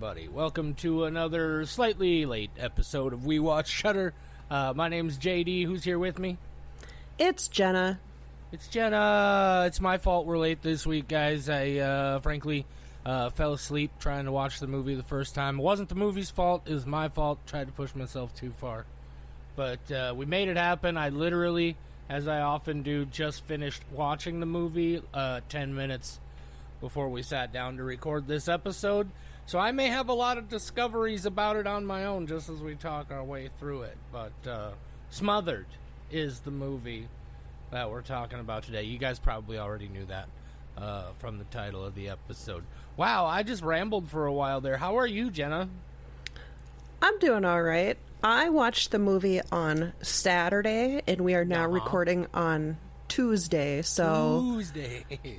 everybody. Welcome to another slightly late episode of We Watch Shudder. My name's JD. Who's here with me? It's Jenna. It's Jenna. It's my fault we're late this week, guys. I, frankly, fell asleep trying to watch the movie the first time. It wasn't the movie's fault. It was my fault. Tried to push myself too far. But we made it happen. I literally, as I often do, just finished watching the movie 10 minutes before we sat down to record this episode. So I may have a lot of discoveries about it on my own just as we talk our way through it. But sMOTHERed is the movie that we're talking about today. You guys probably already knew that from the title of the episode. Wow, I just rambled for a while there. How are you, Jenna? I'm doing all right. I watched the movie on Saturday, and we are now recording on Tuesday. So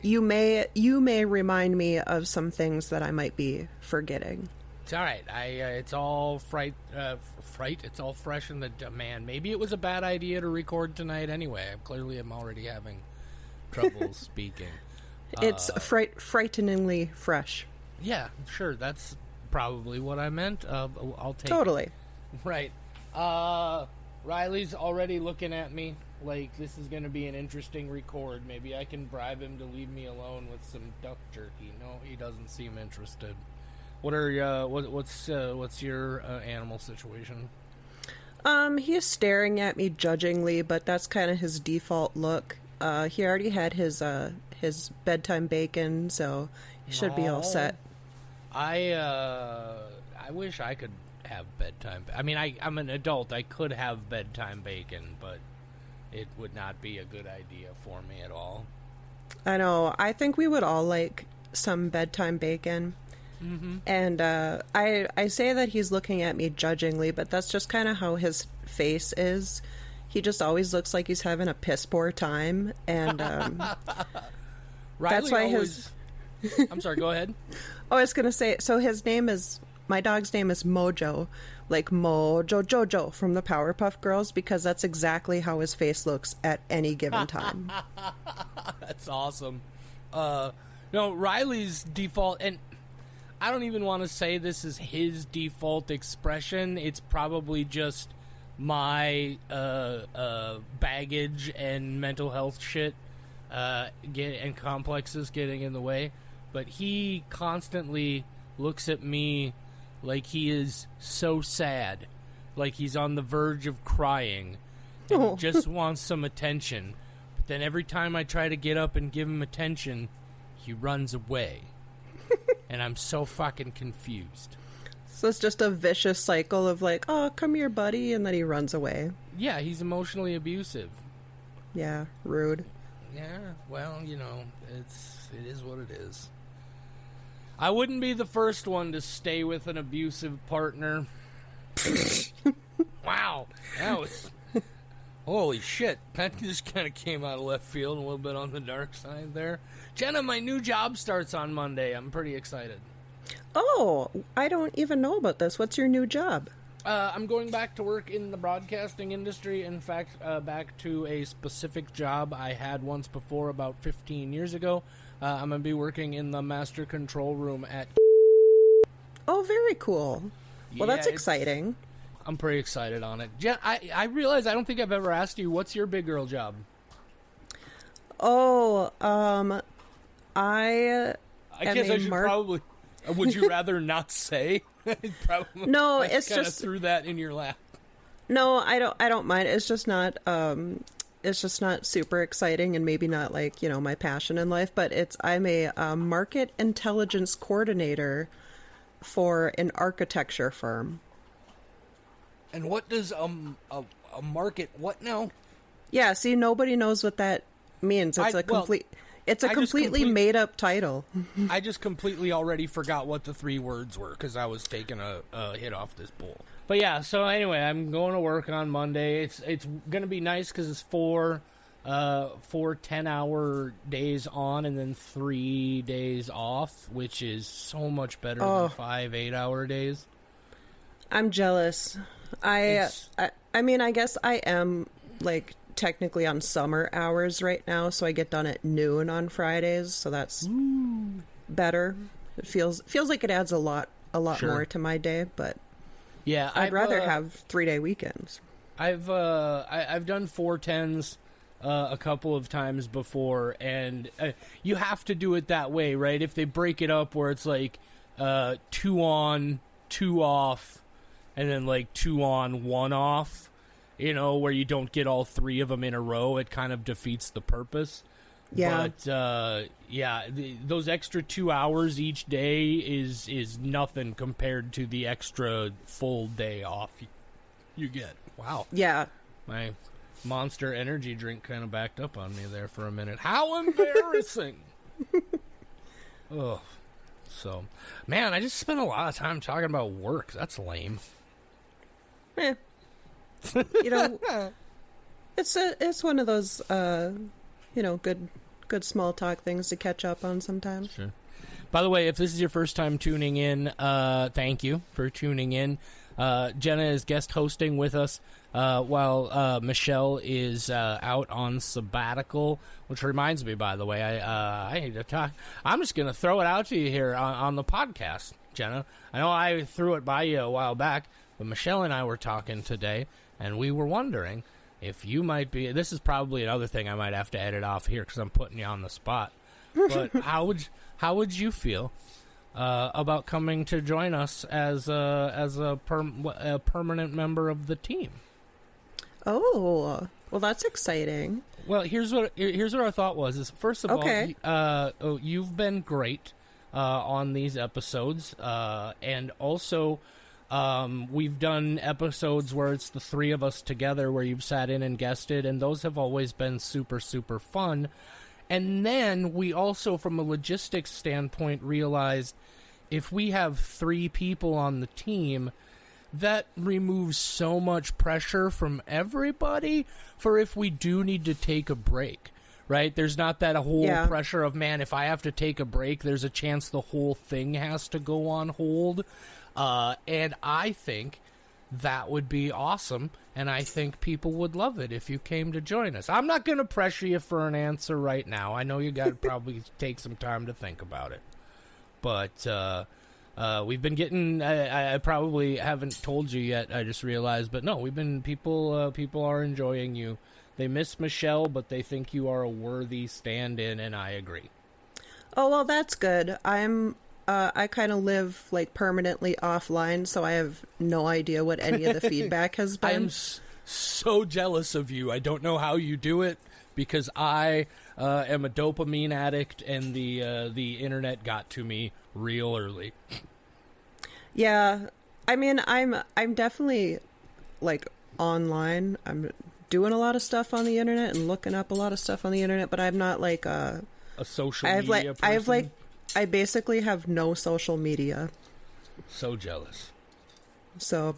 you may remind me of some things that I might be forgetting. It's all right. It's all fright. It's all fresh in the man. Maybe it was a bad idea to record tonight anyway. I clearly am already having trouble speaking. It's frighteningly fresh. Yeah, sure. That's probably what I meant. I'll take totally. It. Right. Riley's already looking at me like this is going to be an interesting record. Maybe I can bribe him to leave me alone with some duck jerky. No, he doesn't seem interested. What are what's your animal situation? He is staring at me judgingly, but that's kind of his default look. He already had his bedtime bacon, so he should be all set. I wish I could have bedtime. I mean, I'm an adult. I could have bedtime bacon, but it would not be a good idea for me at all. I know. I think we would all like some bedtime bacon. Mm-hmm. And I say that he's looking at me judgingly, but that's just kind of how his face is. He just always looks like he's having a piss poor time, and that's why his. I'm sorry. Go ahead. I was gonna say. So my dog's name is Mojo, like Mojo Jojo from the Powerpuff Girls, because that's exactly how his face looks at any given time. That's awesome. No, Riley's default, and I don't even want to say this is his default expression. It's probably just my baggage and mental health shit and complexes getting in the way. But he constantly looks at me like he is so sad, like he's on the verge of crying, and he just wants some attention. But then every time I try to get up and give him attention, he runs away. And I'm so fucking confused. So it's just a vicious cycle of like, oh, come here, buddy, and then he runs away. Yeah, he's emotionally abusive. Yeah, rude. Yeah, well, it is what it is. I wouldn't be the first one to stay with an abusive partner. Wow, that was... Holy shit, that just kind of came out of left field, a little bit on the dark side there. Jenna, my new job starts on Monday. I'm pretty excited. Oh, I don't even know about this. What's your new job? I'm going back to work in the broadcasting industry. In fact, back to a specific job I had once before about 15 years ago. I'm going to be working in the master control room at... Oh, very cool. Well, that's exciting. I'm pretty excited on it. Jen, I realize I don't think I've ever asked you, what's your big girl job? Oh, I guess I should probably... Would you rather not say? Probably, no, it's just threw that in your lap. No, I don't mind. It's just not super exciting, and maybe not like, my passion in life, but I'm a market intelligence coordinator for an architecture firm. And what does a market what now? Yeah, see, nobody knows what that means. It's a completely made up title. I just completely already forgot what the three words were because I was taking a hit off this bowl. But yeah, so anyway, I'm going to work on Monday. It's going to be nice because it's four 10-hour days on and then 3 days off, which is so much better than 5 8-hour days. I'm jealous. I mean, I guess I am like technically on summer hours right now, so I get done at noon on Fridays, so that's better. It feels like it adds a lot a lot more to my day, but yeah, I'd rather have 3-day weekends. I've done 410s a couple of times before, and you have to do it that way, right? If they break it up where it's like 2 on, 2 off, and then like 2 on, 1 off, you know, where you don't get all 3 of them in a row, it kind of defeats the purpose. Yeah. But those extra 2 hours each day is nothing compared to the extra full day off you get. Wow. Yeah. My Monster energy drink kind of backed up on me there for a minute. How embarrassing. Oh. So, man, I just spent a lot of time talking about work. That's lame. You know, it's one of those good small talk things to catch up on sometimes. Sure. By the way, if this is your first time tuning in, thank you for tuning in. Jenna is guest hosting with us while Michelle is out on sabbatical, which reminds me, by the way, I need to talk. I'm just going to throw it out to you here on the podcast, Jenna. I know I threw it by you a while back, but Michelle and I were talking today, and we were wondering if you might be... This is probably another thing I might have to edit off here because I'm putting you on the spot. But how would you feel about coming to join us as a permanent member of the team? Oh, well, that's exciting. Well, here's what our thought was. Is first of all, you've been great on these episodes, and also we've done episodes where it's the 3 of us together, where you've sat in and guested, and those have always been super, super fun. And then we also, from a logistics standpoint, realized if we have 3 people on the team, that removes so much pressure from everybody for if we do need to take a break, right? There's not that whole pressure of, man, if I have to take a break, there's a chance the whole thing has to go on hold. And I think that would be awesome, and I think people would love it if you came to join us. I'm not going to pressure you for an answer right now. I know you got to probably take some time to think about it. But we've been getting... I probably haven't told you yet, I just realized, but no, we've been... People are enjoying you. They miss Michelle, but they think you are a worthy stand-in, and I agree. Oh, well, that's good. I kind of live like permanently offline, so I have no idea what any of the feedback has been. I'm so jealous of you. I don't know how you do it because I am a dopamine addict, and the internet got to me real early. Yeah, I mean, I'm definitely like online. I'm doing a lot of stuff on the internet and looking up a lot of stuff on the internet, but I'm not like a social media person. I basically have no social media. So jealous. So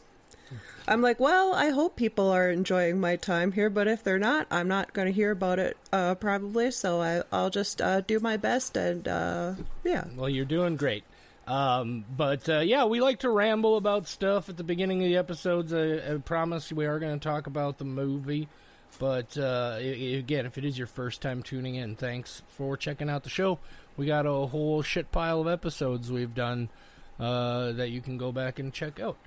I'm like, well, I hope people are enjoying my time here, but if they're not, I'm not going to hear about it probably, so I'll just do my best, and yeah. Well, you're doing great. But we like to ramble about stuff at the beginning of the episodes. I promise we are going to talk about the movie. But again, if it is your first time tuning in, thanks for checking out the show. We got a whole shit pile of episodes we've done that you can go back and check out.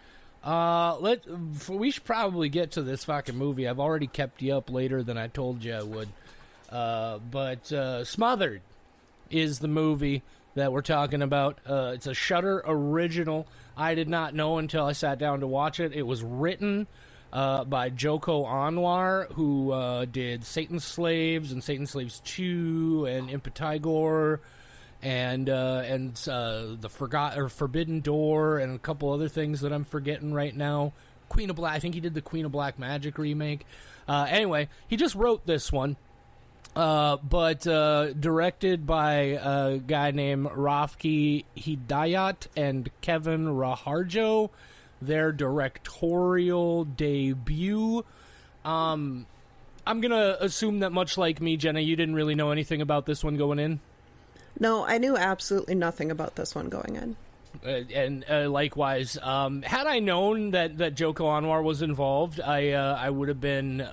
We should probably get to this fucking movie. I've already kept you up later than I told you I would. But sMOTHERed is the movie that we're talking about. It's a Shudder original. I did not know until I sat down to watch it. It was written by Joko Anwar, who did Satan's Slaves and Satan's Slaves 2 and Impetigore and the Forbidden Door and a couple other things that I'm forgetting right now. Queen of Black. I think he did the Queen of Black Magic remake. Anyway, he just wrote this one, but directed by a guy named Rafki Hidayat and Kevin Raharjo. Their directorial debut. I'm going to assume that much like me, Jenna, you didn't really know anything about this one going in? No, I knew absolutely nothing about this one going in. And likewise, had I known that Joko Anwar was involved, I would have been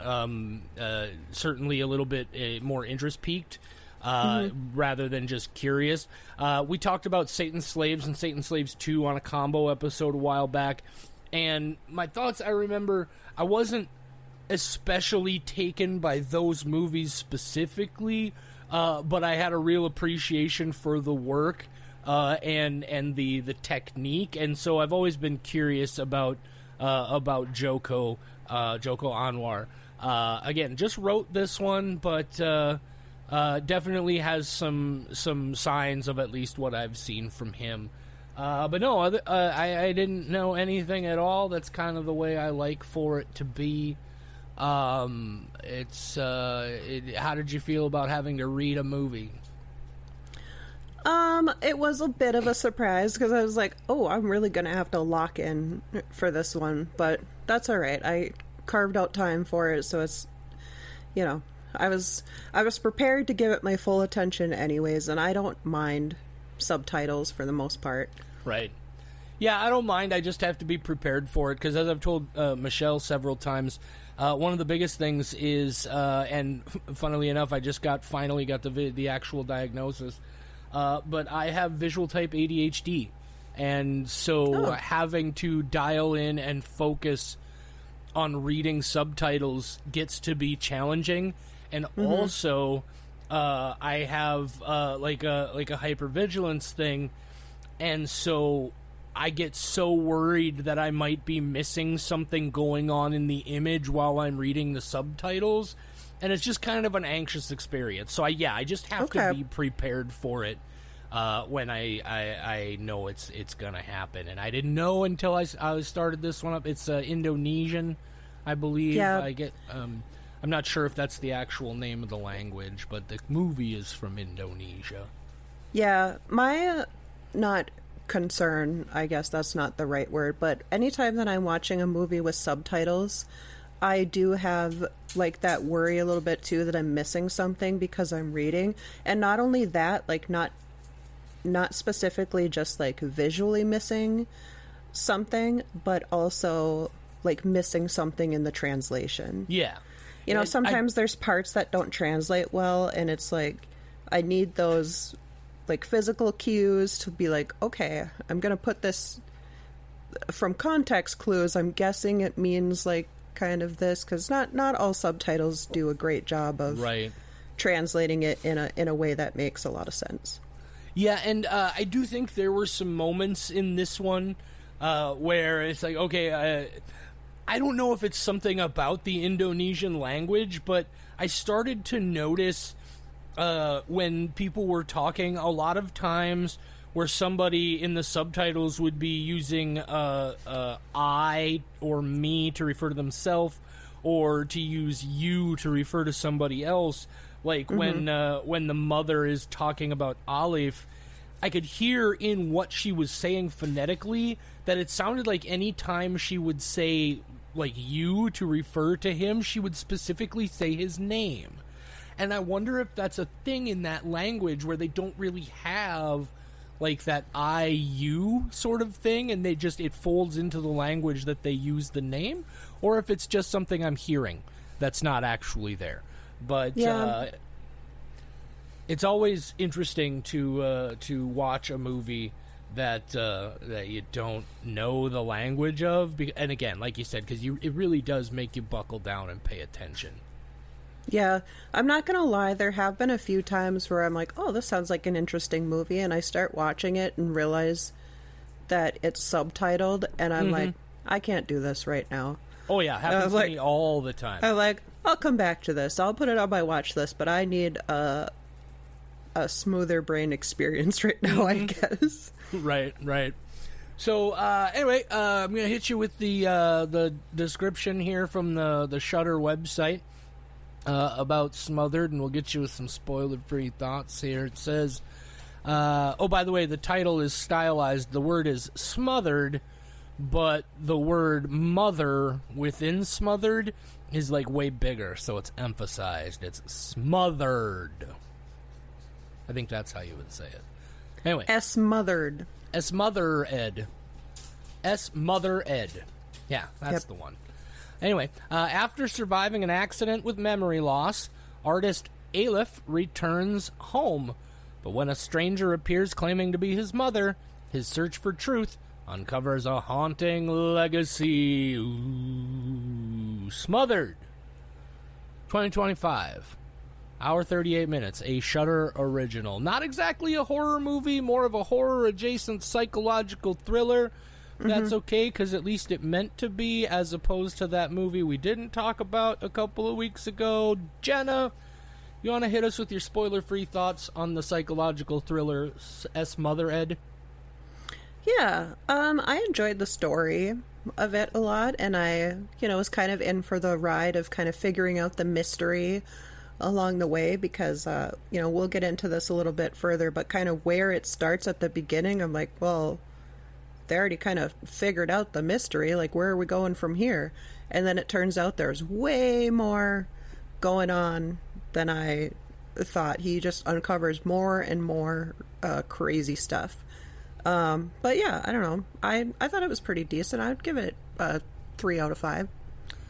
certainly a little bit more interest piqued. rather than just curious. We talked about Satan's Slaves and Satan's Slaves 2 on a combo episode a while back, and my thoughts, I remember I wasn't especially taken by those movies specifically, but I had a real appreciation for the work and the technique, and so I've always been curious about Joko Anwar. Again, just wrote this one, but definitely has some signs of at least what I've seen from him. But no, I didn't know anything at all. That's kind of the way I like for it to be. How did you feel about having to read a movie? It was a bit of a surprise because I was like, oh, I'm really going to have to lock in for this one, but that's all right. I carved out time for it, so it's, I was prepared to give it my full attention anyways, and I don't mind subtitles for the most part. Right. Yeah, I don't mind. I just have to be prepared for it because, as I've told Michelle several times, one of the biggest things is, and funnily enough, I just finally got the actual diagnosis, but I have visual type ADHD, and so having to dial in and focus on reading subtitles gets to be challenging, and also I have like a hypervigilance thing, and so I get so worried that I might be missing something going on in the image while I'm reading the subtitles, and it's just kind of an anxious experience. So I just have to be prepared for it when I know it's gonna happen, and I didn't know until I started this one up. It's Indonesian, I believe. Yeah. I'm not sure if that's the actual name of the language, but the movie is from Indonesia. Yeah, my not concern, I guess that's not the right word, but anytime that I'm watching a movie with subtitles, I do have like that worry a little bit too that I'm missing something because I'm reading. And not only that, like not specifically just like visually missing something, but also like missing something in the translation. Yeah. Sometimes there's parts that don't translate well, and it's like I need those like physical cues to be like, okay, I'm gonna put this from context clues. I'm guessing it means like kind of this, because not all subtitles do a great job of translating it in a way that makes a lot of sense. Yeah, and I do think there were some moments in this one where it's like, okay, I don't know if it's something about the Indonesian language, but I started to notice when people were talking, a lot of times where somebody in the subtitles would be using I or me to refer to themselves, or to use you to refer to somebody else. Like when the mother is talking about Alif, I could hear in what she was saying phonetically that it sounded like any time she would say like you to refer to him, she would specifically say his name. And I wonder if that's a thing in that language where they don't really have like that I-you sort of thing, and it folds into the language that they use the name, or if it's just something I'm hearing that's not actually there. But it's always interesting to watch a movie that you don't know the language of, and again, like you said, because it really does make you buckle down and pay attention. Yeah, I'm not gonna lie, there have been a few times where I'm like, oh, this sounds like an interesting movie, and I start watching it and realize that it's subtitled, and I'm like, I can't do this right now. Oh yeah, happens to me all the time. I'm like, I'll come back to this, I'll put it on my watch list, but I need a smoother brain experience right now, I guess. Right. So anyway, I'm gonna hit you with the description here from the Shudder website about Smothered, and we'll get you with some spoiler-free thoughts here. It says, by the way, the title is stylized. The word is smothered, but the word mother within smothered is like way bigger, so it's emphasized. It's smothered. I think that's how you would say it. Anyway. sMOTHEred. sMOTHEred. sMOTHEred. Yeah, that's the one. Anyway, after surviving an accident with memory loss, artist Aleph returns home. But when a stranger appears claiming to be his mother, his search for truth uncovers a haunting legacy. Ooh. Smothered. 2025. Hour 38 minutes. A Shudder original. Not exactly a horror movie, more of a horror-adjacent psychological thriller. That's okay, because at least it meant to be, as opposed to that movie we didn't talk about a couple of weeks ago. Jenna, you want to hit us with your spoiler-free thoughts on the psychological thriller sMOTHERed? Yeah, I enjoyed the story of it a lot, and I, was kind of in for the ride of kind of figuring out the mystery along the way, because, we'll get into this a little bit further, but kind of where it starts at the beginning, I'm like, well, they already kind of figured out the mystery, like, where are we going from here? And then it turns out there's way more going on than I thought. He just uncovers more and more crazy stuff. But yeah, I don't know. I thought it was pretty decent. I would give it 3 out of 5.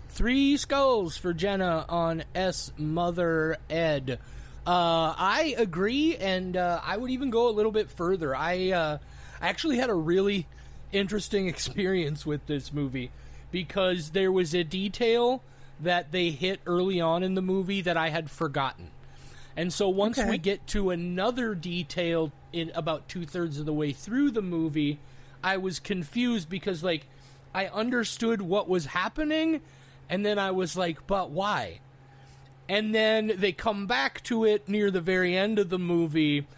3 skulls for Jenna on sMOTHERed. I agree, and I would even go a little bit further. I actually had a really interesting experience with this movie, because there was a detail that they hit early on in the movie that I had forgotten. And so once we get to another detail in about 2/3 of the way through the movie, I was confused, because, like, I understood what was happening, and then I was like, but why? And then they come back to it near the very end of the movie,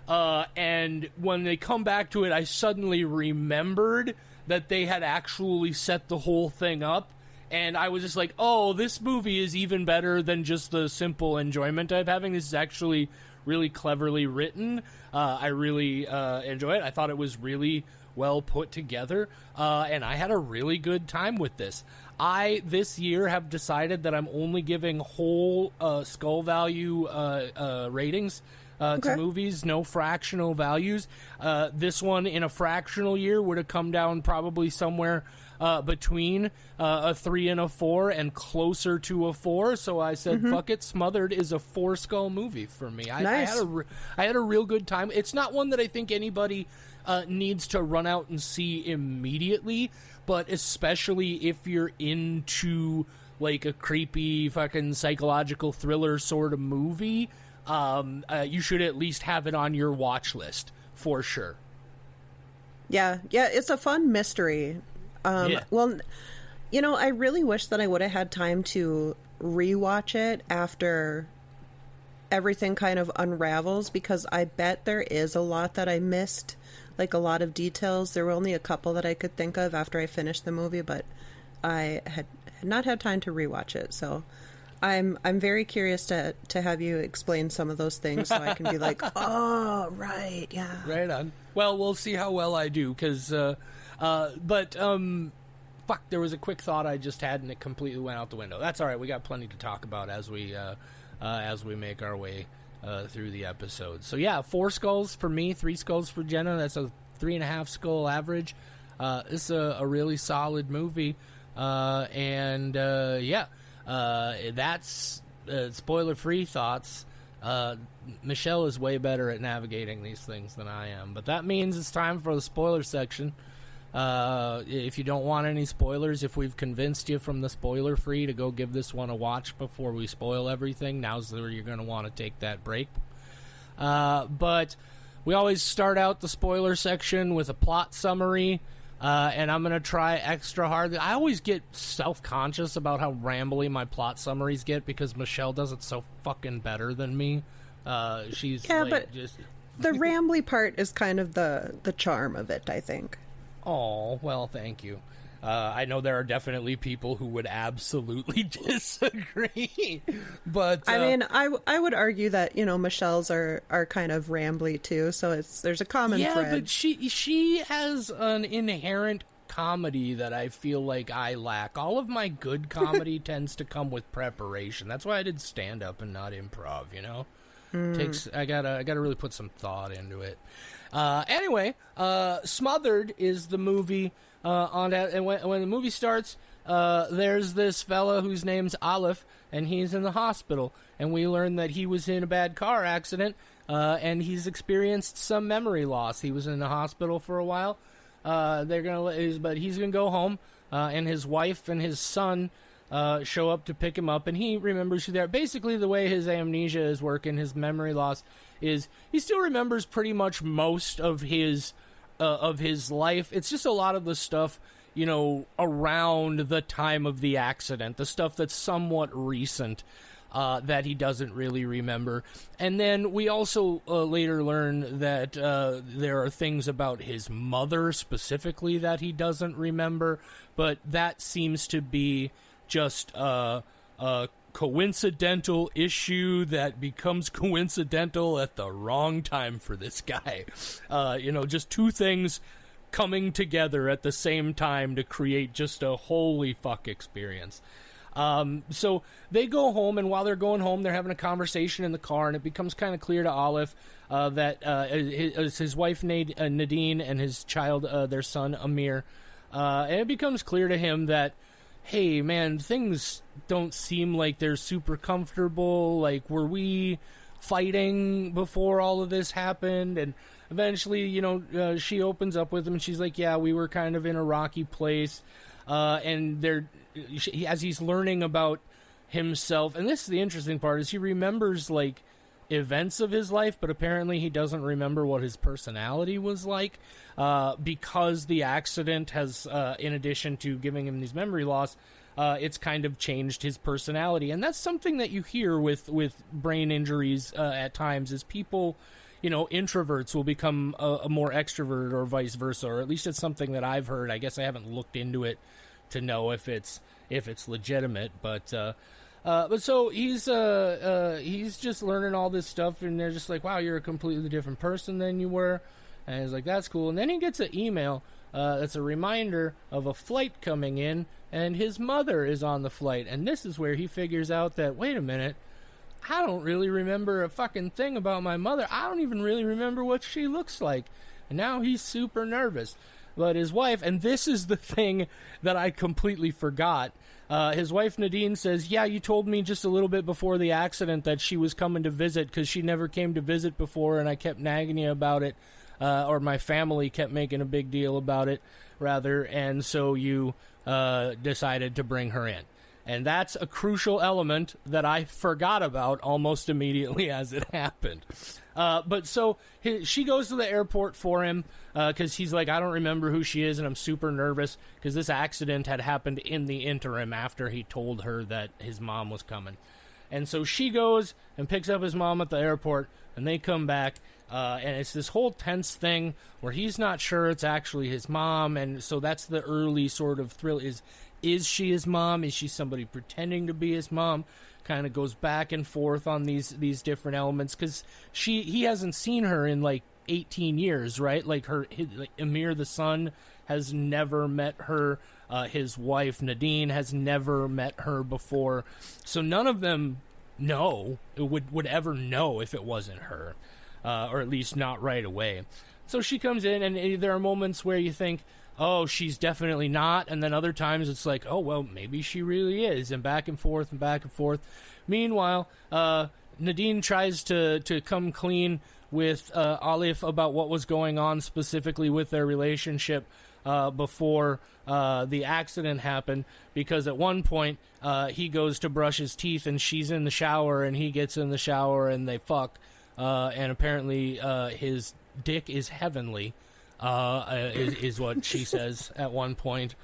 and when they come back to it, I suddenly remembered that they had actually set the whole thing up. And I was just like, oh, this movie is even better than just the simple enjoyment I'm having. This is actually really cleverly written. I really enjoy it. I thought it was really well put together. And I had a really good time with this. I, this year, have decided that I'm only giving whole skull value ratings to movies, no fractional values. This one, in a fractional year, would have come down probably somewhere between a 3 and a 4, and closer to a 4. So I said, fuck it, Smothered is a 4 skull movie for me. Nice. I had a real good time. It's not one that I think anybody needs to run out and see immediately, but especially if you're into, like, a creepy fucking psychological thriller sort of movie, you should at least have it on your watch list for sure. Yeah, it's a fun mystery. Well, I really wish that I would have had time to rewatch it after everything kind of unravels, because I bet there is a lot that I missed, like a lot of details. There were only a couple that I could think of after I finished the movie, but I had not had time to rewatch it. So I'm very curious to have you explain some of those things, so I can be like, oh, right, yeah. Right on. Well, we'll see how well I do, because... fuck, there was a quick thought I just had, and it completely went out the window. That's all right. We got plenty to talk about as we make our way through the episode. So yeah, 4 skulls for me, 3 skulls for Jenna. That's a 3.5 skull average. This is a really solid movie. That's spoiler-free thoughts. Michelle is way better at navigating these things than I am, but that means it's time for the spoiler section. If you don't want any spoilers, if we've convinced you from the spoiler free to go give this one a watch before we spoil everything, now's where you're going to want to take that break. But we always start out the spoiler section with a plot summary, and I'm going to try extra hard. I always get self-conscious about how rambly my plot summaries get, because Michelle does it so fucking better than me. She's just... the rambly part is kind of the charm of it, I think. Oh, well, thank you. I know there are definitely people who would absolutely disagree, but I mean, I would argue that, Michelle's are kind of rambly too, so there's a common thread. Yeah, but she has an inherent comedy that I feel like I lack. All of my good comedy tends to come with preparation. That's why I did stand up and not improv, I gotta really put some thought into it. Anyway, Smothered is the movie on that, and when the movie starts, there's this fella whose name's Aleph, and he's in the hospital. And we learn that he was in a bad car accident, and he's experienced some memory loss. He was in the hospital for a while. But he's gonna go home, and his wife and his son show up to pick him up, and he remembers who they are. Basically, the way his amnesia is working, his memory loss, is he still remembers pretty much most of his life. It's just a lot of the stuff, around the time of the accident, the stuff that's somewhat recent, that he doesn't really remember. And then we also later learn that there are things about his mother specifically that he doesn't remember, but that seems to be just a coincidental issue that becomes coincidental at the wrong time for this guy. Just two things coming together at the same time to create just a holy fuck experience. So they go home, and while they're going home, they're having a conversation in the car, and it becomes kind of clear to Aleph that his wife Nadine and his child, their son Amir, and it becomes clear to him that, hey, man, things don't seem like they're super comfortable. Like, were we fighting before all of this happened? And eventually, she opens up with him, and she's like, yeah, we were kind of in a rocky place. And as he's learning about himself, and this is the interesting part, is he remembers, like, events of his life, but apparently he doesn't remember what his personality was like, because the accident has, in addition to giving him these memory loss, it's kind of changed his personality. And that's something that you hear with brain injuries at times, is people, introverts will become a more extrovert, or vice versa, or at least it's something that I've heard. I guess I haven't looked into it to know if it's legitimate, but so he's just learning all this stuff, and they're just like, wow, you're a completely different person than you were. And he's like, that's cool. And then he gets an email that's a reminder of a flight coming in, and his mother is on the flight. And this is where he figures out that, wait a minute, I don't really remember a fucking thing about my mother. I don't even really remember what she looks like. And now he's super nervous. But his wife, and this is the thing that I completely forgot, his wife Nadine says, yeah, you told me just a little bit before the accident that she was coming to visit, because she never came to visit before, and I kept nagging you about it, or my family kept making a big deal about it, rather, and so you decided to bring her in. And that's a crucial element that I forgot about almost immediately as it happened. But so she goes to the airport for him, because he's like, I don't remember who she is, and I'm super nervous, because this accident had happened in the interim after he told her that his mom was coming. And so she goes and picks up his mom at the airport, and they come back, and it's this whole tense thing where he's not sure it's actually his mom, and so that's the early sort of thrill, is she his mom? Is she somebody pretending to be his mom? Kind of goes back and forth on these different elements, because he hasn't seen her in like 18 years, right? Like Amir the son has never met her. His wife Nadine has never met her before, so none of them would ever know if it wasn't her, or at least not right away. So she comes in, and there are moments where you think, oh, she's definitely not, and then other times it's like, oh, well, maybe she really is, and back and forth and back and forth. Meanwhile, Nadine tries to come clean with Aleph about what was going on specifically with their relationship before the accident happened, because at one point he goes to brush his teeth, and she's in the shower, and he gets in the shower, and they fuck, and apparently his dick is heavenly. Is what she says at one point,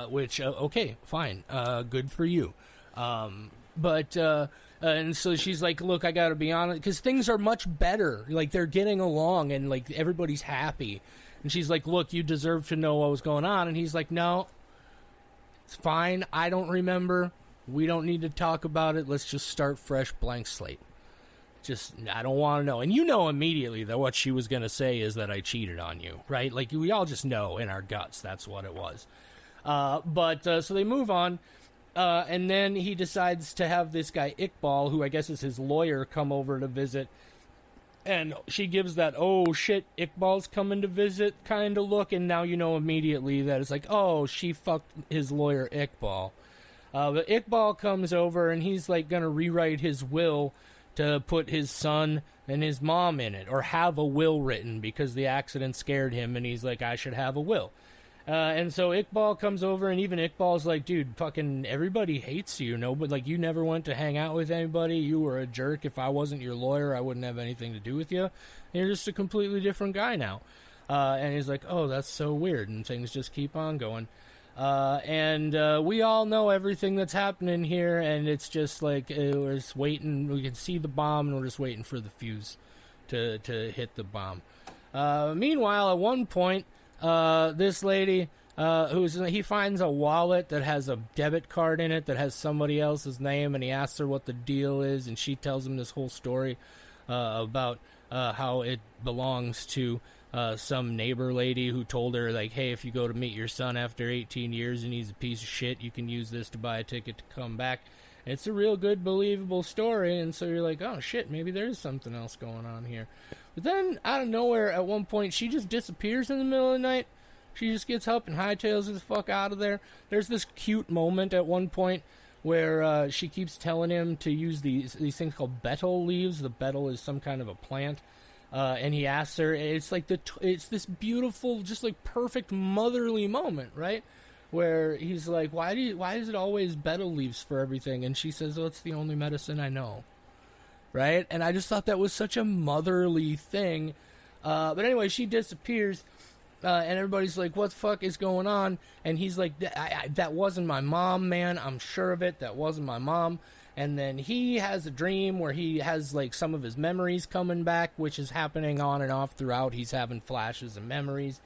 which, okay, fine, good for you. But and so she's like, look, I gotta be honest, because things are much better. Like, they're getting along, and, like, everybody's happy. And she's like, look, you deserve to know what was going on. And he's like, no, it's fine. I don't remember. We don't need to talk about it. Let's just start fresh, blank slate. I don't want to know. And you know immediately that what she was going to say is that I cheated on you, right? Like, we all just know in our guts that's what it was. But so they move on, and then he decides to have this guy Iqbal, who I guess is his lawyer, come over to visit. And she gives that, oh shit, Iqbal's coming to visit kind of look, and now you know immediately that it's like, oh, she fucked his lawyer Iqbal. But Iqbal comes over, and he's like gonna rewrite his will to put his son and his mom in it, or have a will written, because the accident scared him, and he's like, I should have a will. And so Iqbal comes over, and even Iqbal's like, dude, fucking everybody hates you, no, but like, you never went to hang out with anybody, you were a jerk, if I wasn't your lawyer, I wouldn't have anything to do with you, and you're just a completely different guy now. And he's like, oh, that's so weird, and things just keep on going. And we all know everything that's happening here, and it's just like, we're just waiting, we can see the bomb, and we're just waiting for the fuse to hit the bomb. Meanwhile, at one point, this lady, he finds a wallet that has a debit card in it that has somebody else's name, and he asks her what the deal is, and she tells him this whole story about how it belongs to some neighbor lady who told her, like, hey, if you go to meet your son after 18 years and he's a piece of shit, you can use this to buy a ticket to come back. And it's a real good, believable story, and so you're like, oh shit, maybe there's something else going on here. But then, out of nowhere, at one point, she just disappears in the middle of the night. She just gets up and hightails the fuck out of there. There's this cute moment at one point where she keeps telling him to use these things called betel leaves. The betel is some kind of a plant. And he asks her, it's like it's this beautiful, just like perfect motherly moment, right? Where he's like, why is it always betel leaves for everything? And she says, oh, it's the only medicine I know. Right? And I just thought that was such a motherly thing. But anyway, she disappears, and everybody's like, what the fuck is going on? And he's like, that wasn't my mom, man. I'm sure of it. That wasn't my mom. And then he has a dream where he has, like, some of his memories coming back, which is happening on and off throughout. He's having flashes and memories.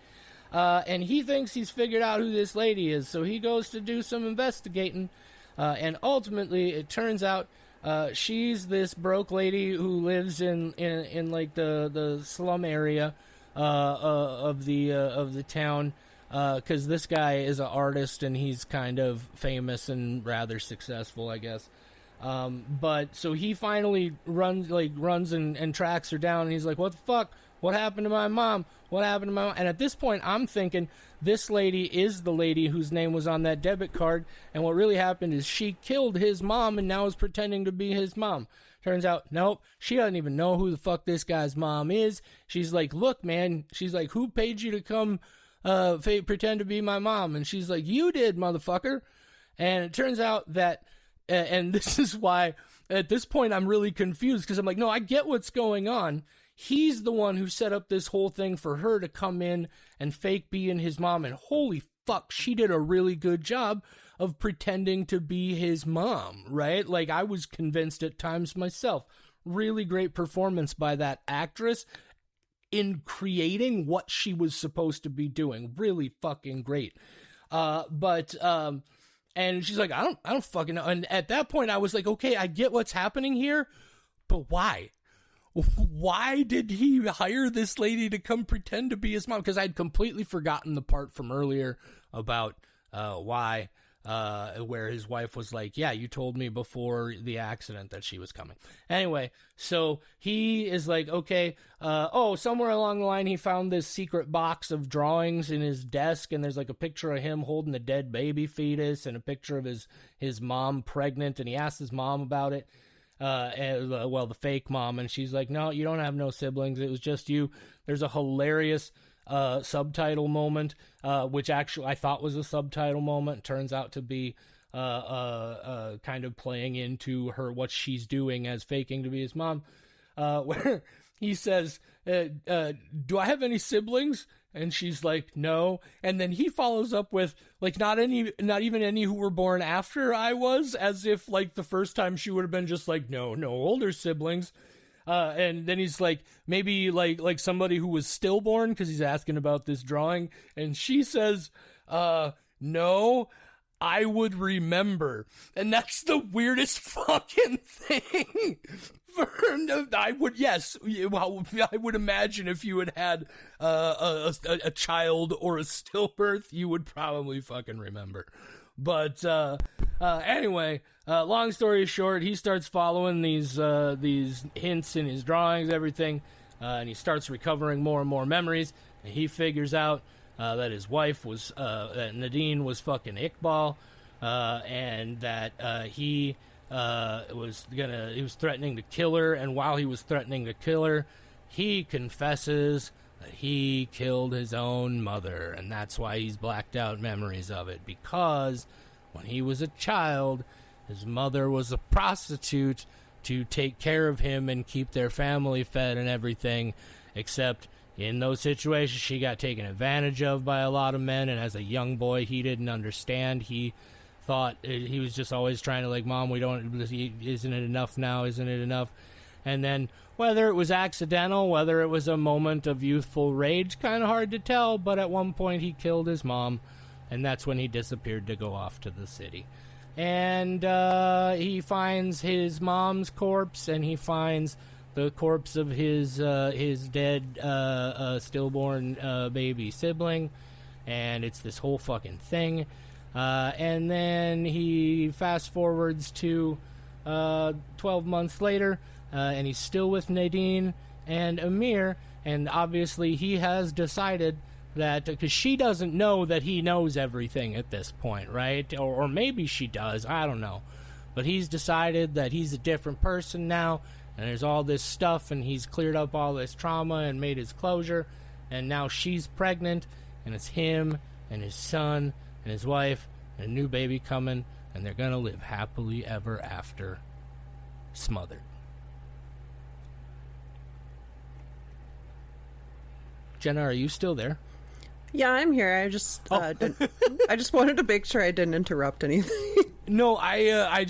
And he thinks he's figured out who this lady is, so he goes to do some investigating. And ultimately, it turns out she's this broke lady who lives in like the slum area of the town, because this guy is an artist and he's kind of famous and rather successful, I guess. But so he finally runs and tracks her down, and he's like, what the fuck? What happened to my mom? What happened to my mom? And at this point, I'm thinking this lady is the lady whose name was on that debit card, and what really happened is she killed his mom and now is pretending to be his mom. Turns out, nope, she doesn't even know who the fuck this guy's mom is. She's like, look, man, she's like, who paid you to come pretend to be my mom? And she's like, you did, motherfucker. And it turns out that, and this is why, at this point, I'm really confused, because I'm like, no, I get what's going on. He's the one who set up this whole thing for her to come in and fake being his mom, and holy fuck, she did a really good job of pretending to be his mom, right? Like, I was convinced at times myself. Really great performance by that actress in creating what she was supposed to be doing. Really fucking great. And she's like, I don't fucking know. And at that point, I was like, okay, I get what's happening here, but why? Why did he hire this lady to come pretend to be his mom? Because I'd completely forgotten the part from earlier about why, where his wife was like, yeah, you told me before the accident that she was coming. Anyway, so he is like, okay, somewhere along the line he found this secret box of drawings in his desk, and there's like a picture of him holding a dead baby fetus and a picture of his mom pregnant, and he asked his mom about it. The fake mom, and she's like, no, you don't have no siblings, it was just you. There's a hilarious subtitle moment, which actually I thought was a subtitle moment, turns out to be kind of playing into what she's doing as faking to be his mom, where he says, do I have any siblings? And she's like, no. And then he follows up with, like, not even any who were born after I was, as if, like, the first time she would have been just like, no older siblings. And then he's like, maybe, like somebody who was stillborn, because he's asking about this drawing. And she says, no, I would remember. And that's the weirdest fucking thing. I would imagine if you had a child or a stillbirth, you would probably fucking remember. But anyway, long story short, he starts following these hints in his drawings, everything, and he starts recovering more and more memories, and he figures out that his wife was, that Nadine was fucking Iqbal, and that he was threatening to kill her, and while he was threatening to kill her, he confesses that he killed his own mother, and that's why he's blacked out memories of it, because when he was a child, his mother was a prostitute to take care of him and keep their family fed and everything, except in those situations she got taken advantage of by a lot of men, and as a young boy he didn't understand. He thought, he was just always trying to, like, Mom, isn't it enough now, isn't it enough? And then whether it was accidental, whether it was a moment of youthful rage, kind of hard to tell, but at one point he killed his mom, and that's when he disappeared to go off to the city. And he finds his mom's corpse, and he finds the corpse of his dead stillborn baby sibling, and it's this whole fucking thing. And then he fast forwards to 12 months later, and he's still with Nadine and Amir, and obviously he has decided that, because she doesn't know that he knows everything at this point, right? Or maybe she does, I don't know. But he's decided that he's a different person now, and there's all this stuff, and he's cleared up all this trauma and made his closure, and now she's pregnant, and it's him and his son and his wife and a new baby coming, and they're gonna live happily ever after. Smothered. Jenna, are you still there? Yeah, I'm here. I just I just wanted to make sure I didn't interrupt anything. No, I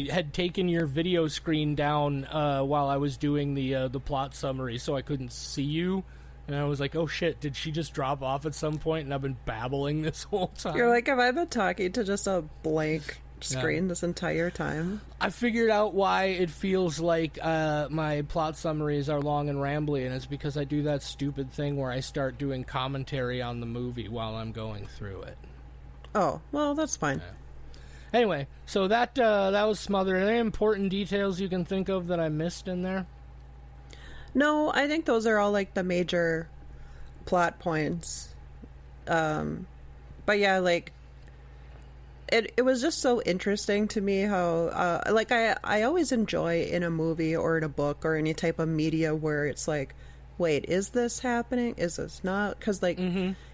had taken your video screen down while I was doing the plot summary, so I couldn't see you. And I was like, oh shit, did she just drop off at some point? And I've been babbling this whole time. You're like, have I been talking to just a blank screen this entire time? I figured out why it feels like my plot summaries are long and rambly, and it's because I do that stupid thing where I start doing commentary on the movie while I'm going through it. Oh, well, that's fine. Yeah. Anyway, so that was Smothered. Are there any important details you can think of that I missed in there? No, I think those are all, like, the major plot points. But yeah, like, it was just so interesting to me how, like, I always enjoy in a movie or in a book or any type of media where it's like, wait, is this happening? Is this not? Because, like,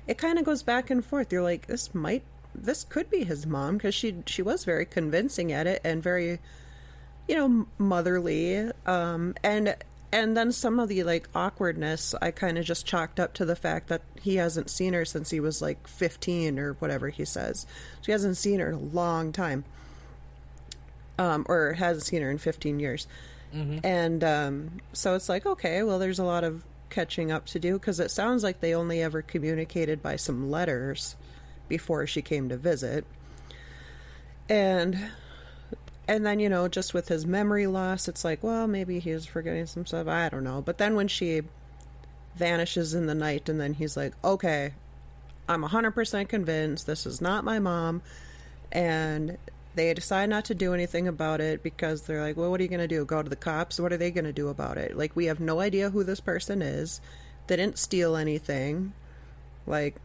it kind of goes back and forth. You're like, this could be his mom, because she was very convincing at it and very, motherly. And then some of the, like, awkwardness I kind of just chalked up to the fact that he hasn't seen her since he was, like, 15 or whatever he says. So he hasn't seen her in a long time. Or hasn't seen her in 15 years. And so it's like, okay, well, there's a lot of catching up to do, because it sounds like they only ever communicated by some letters before she came to visit. And then, just with his memory loss, it's like, well, maybe he's forgetting some stuff. I don't know. But then when she vanishes in the night, and then he's like, okay, I'm 100% convinced this is not my mom. And they decide not to do anything about it, because they're like, well, what are you going to do? Go to the cops? What are they going to do about it? Like, we have no idea who this person is. They didn't steal anything. Like,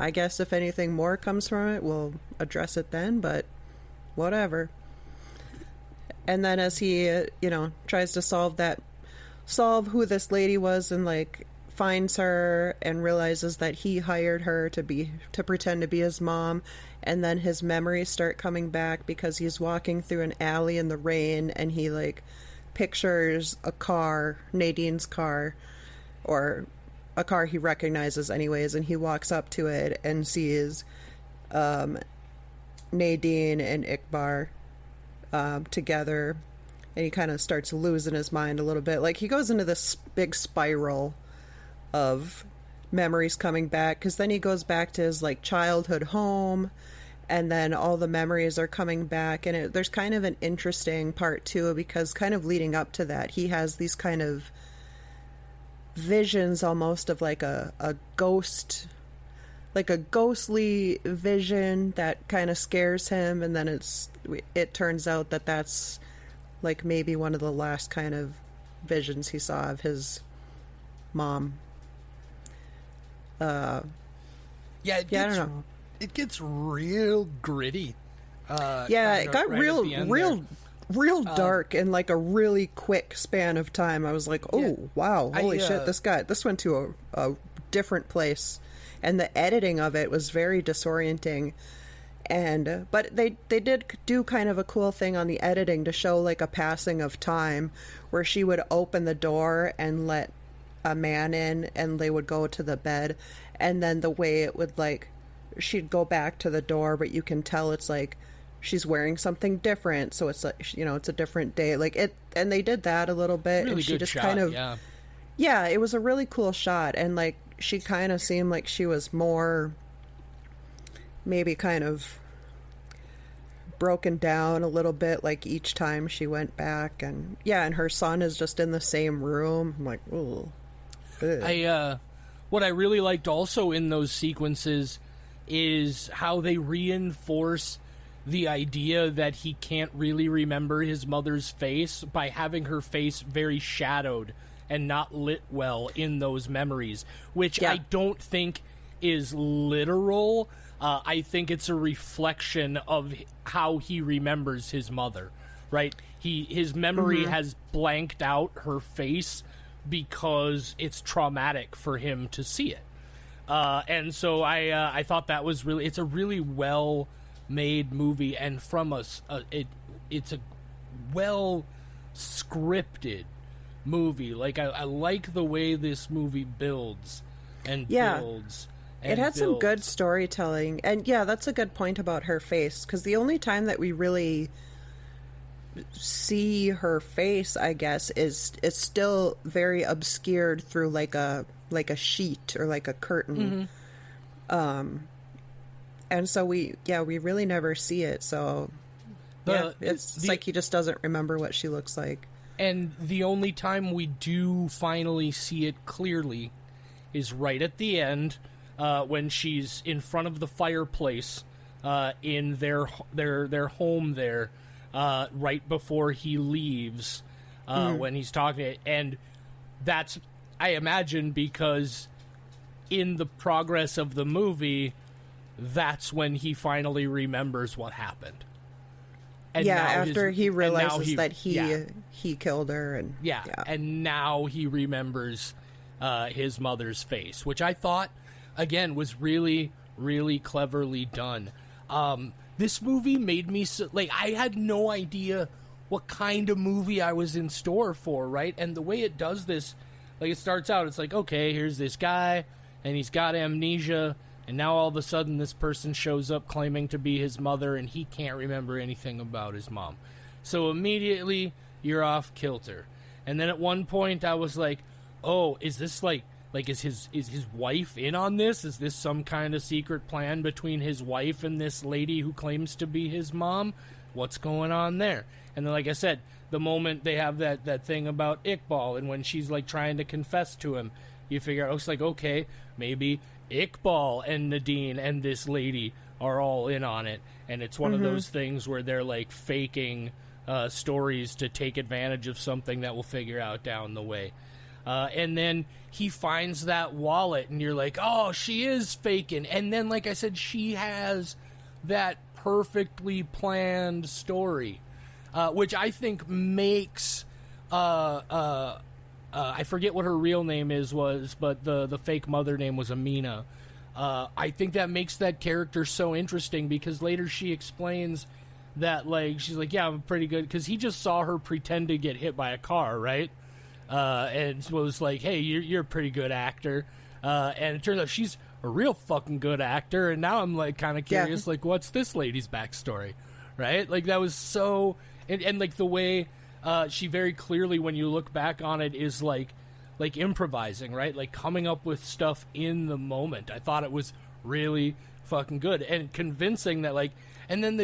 I guess if anything more comes from it, we'll address it then, but whatever. And then as he, tries to solve who this lady was, and, like, finds her and realizes that he hired her to pretend to be his mom, and then his memories start coming back because he's walking through an alley in the rain, and he, like, pictures a car, Nadine's car, or a car he recognizes anyways, and he walks up to it and sees Nadine and Iqbal together, and he kind of starts losing his mind a little bit. Like, he goes into this big spiral of memories coming back, because then he goes back to his, like, childhood home, and then all the memories are coming back, and there's kind of an interesting part too, because kind of leading up to that, he has these kind of visions almost of like a ghost, like a ghostly vision that kind of scares him, and then it turns out that that's like maybe one of the last kind of visions he saw of his mom. Yeah, it I gets, don't know. It gets real gritty. It got real dark in like a really quick span of time. I was like, oh, wow, holy shit, this went to a different place. And the editing of it was very disorienting. And but they did do kind of a cool thing on the editing to show like a passing of time where she would open the door and let a man in and they would go to the bed, and then the way it would like she'd go back to the door, but you can tell it's like she's wearing something different, so it's like, you know, it's a different day, like it. And they did that a little bit, really and she good just shot, kind of it was a really cool shot. And like she kind of seemed like she was more maybe kind of broken down a little bit, like each time she went back. And and her son is just in the same room. I'm like, ooh. What I really liked also in those sequences is how they reinforce the idea that he can't really remember his mother's face by having her face very shadowed and not lit well in those memories, which I don't think is literal. I think it's a reflection of how he remembers his mother, right? His memory has blanked out her face because it's traumatic for him to see it. And so I thought that was really, it's a really well made movie, and from it's a well scripted movie. Like I like the way this movie builds and builds. It had some good storytelling, and that's a good point about her face, because the only time that we really see her face, I guess, is it's still very obscured through like a sheet or like a curtain. And so we really never see it. So it's like he just doesn't remember what she looks like. And the only time we do finally see it clearly is right at the end, when she's in front of the fireplace in their home there, right before he leaves, when he's talking. And that's, I imagine, because in the progress of the movie, that's when he finally remembers what happened. And after he realizes that he killed her. And and now he remembers his mother's face, which I thought, again, was really, really cleverly done. This movie made me I had no idea what kind of movie I was in store for, right? And the way it does this, like, it starts out, it's like, okay, here's this guy, and he's got amnesia, and now all of a sudden this person shows up claiming to be his mother, and he can't remember anything about his mom. So immediately you're off kilter. And then at one point I was like, oh, is this is his wife in on this? Is this some kind of secret plan between his wife and this lady who claims to be his mom? What's going on there? And then, like I said, the moment they have that thing about Iqbal, and when she's like trying to confess to him, you figure out, it's like, okay, maybe Iqbal and Nadine and this lady are all in on it. And it's one of those things where they're like faking stories to take advantage of something that we'll figure out down the way. And then he finds that wallet, and you're like, oh, she is faking. And then, like I said, she has that perfectly planned story, which I think makes, I forget what her real name was, but the fake mother name was Amina. I think that makes that character so interesting, because later she explains that, like, she's like, yeah, I'm pretty good, because he just saw her pretend to get hit by a car, right? And was like, hey, you're a pretty good actor. And it turns out she's a real fucking good actor. And now I'm like kind of curious, like, what's this lady's backstory, right? Like, that was so, and like the way she very clearly, when you look back on it, is like improvising, right? Like coming up with stuff in the moment. I thought it was really fucking good and convincing that, like, and then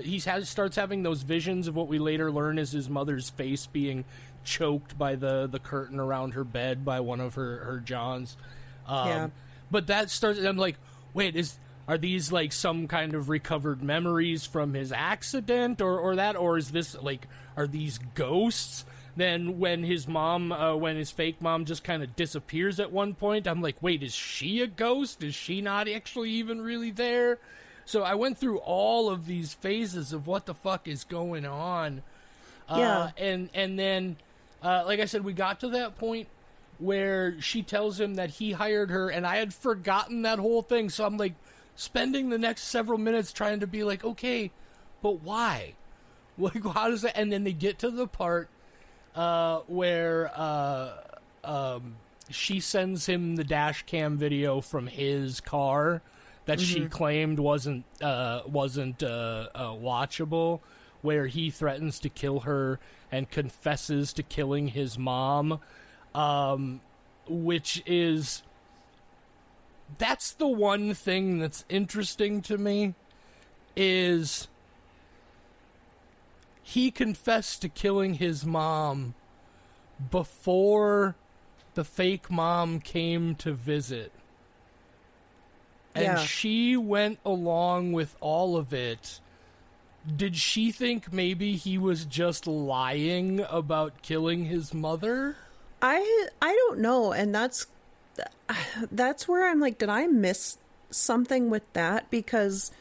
he starts having those visions of what we later learn is his mother's face being choked by the curtain around her bed by one of her Johns. But that starts, and I'm like, wait, are these like some kind of recovered memories from his accident or is this like, are these ghosts Then when his mom, when his fake mom just kind of disappears at one point, I'm like, wait, is she a ghost? Is she not actually even really there? So I went through all of these phases of what the fuck is going on. And then, like I said, we got to that point where she tells him that he hired her, and I had forgotten that whole thing. So I'm like spending the next several minutes trying to be like, okay, but why? Like, how does that? And then they get to the part where she sends him the dash cam video from his car that she claimed wasn't watchable, where he threatens to kill her and confesses to killing his mom, which is, that's the one thing that's interesting to me, is he confessed to killing his mom before the fake mom came to visit. And she went along with all of it. Did she think maybe he was just lying about killing his mother? I don't know, and that's where I'm like, did I miss something with that? Because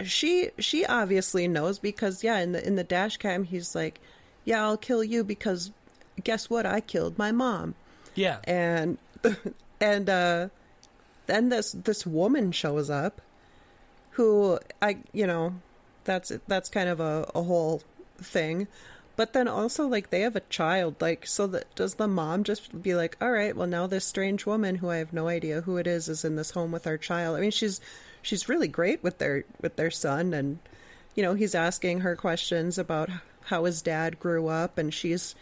she obviously knows, because in the dash cam he's like, yeah, I'll kill you because guess what, I killed my mom. Yeah. And then this woman shows up who that's kind of a whole thing. But then also, like, they have a child, like, so that, does the mom just be like, all right, well, now this strange woman who I have no idea who it is in this home with our child? I mean, she's really great with their son, and, he's asking her questions about how his dad grew up, and she's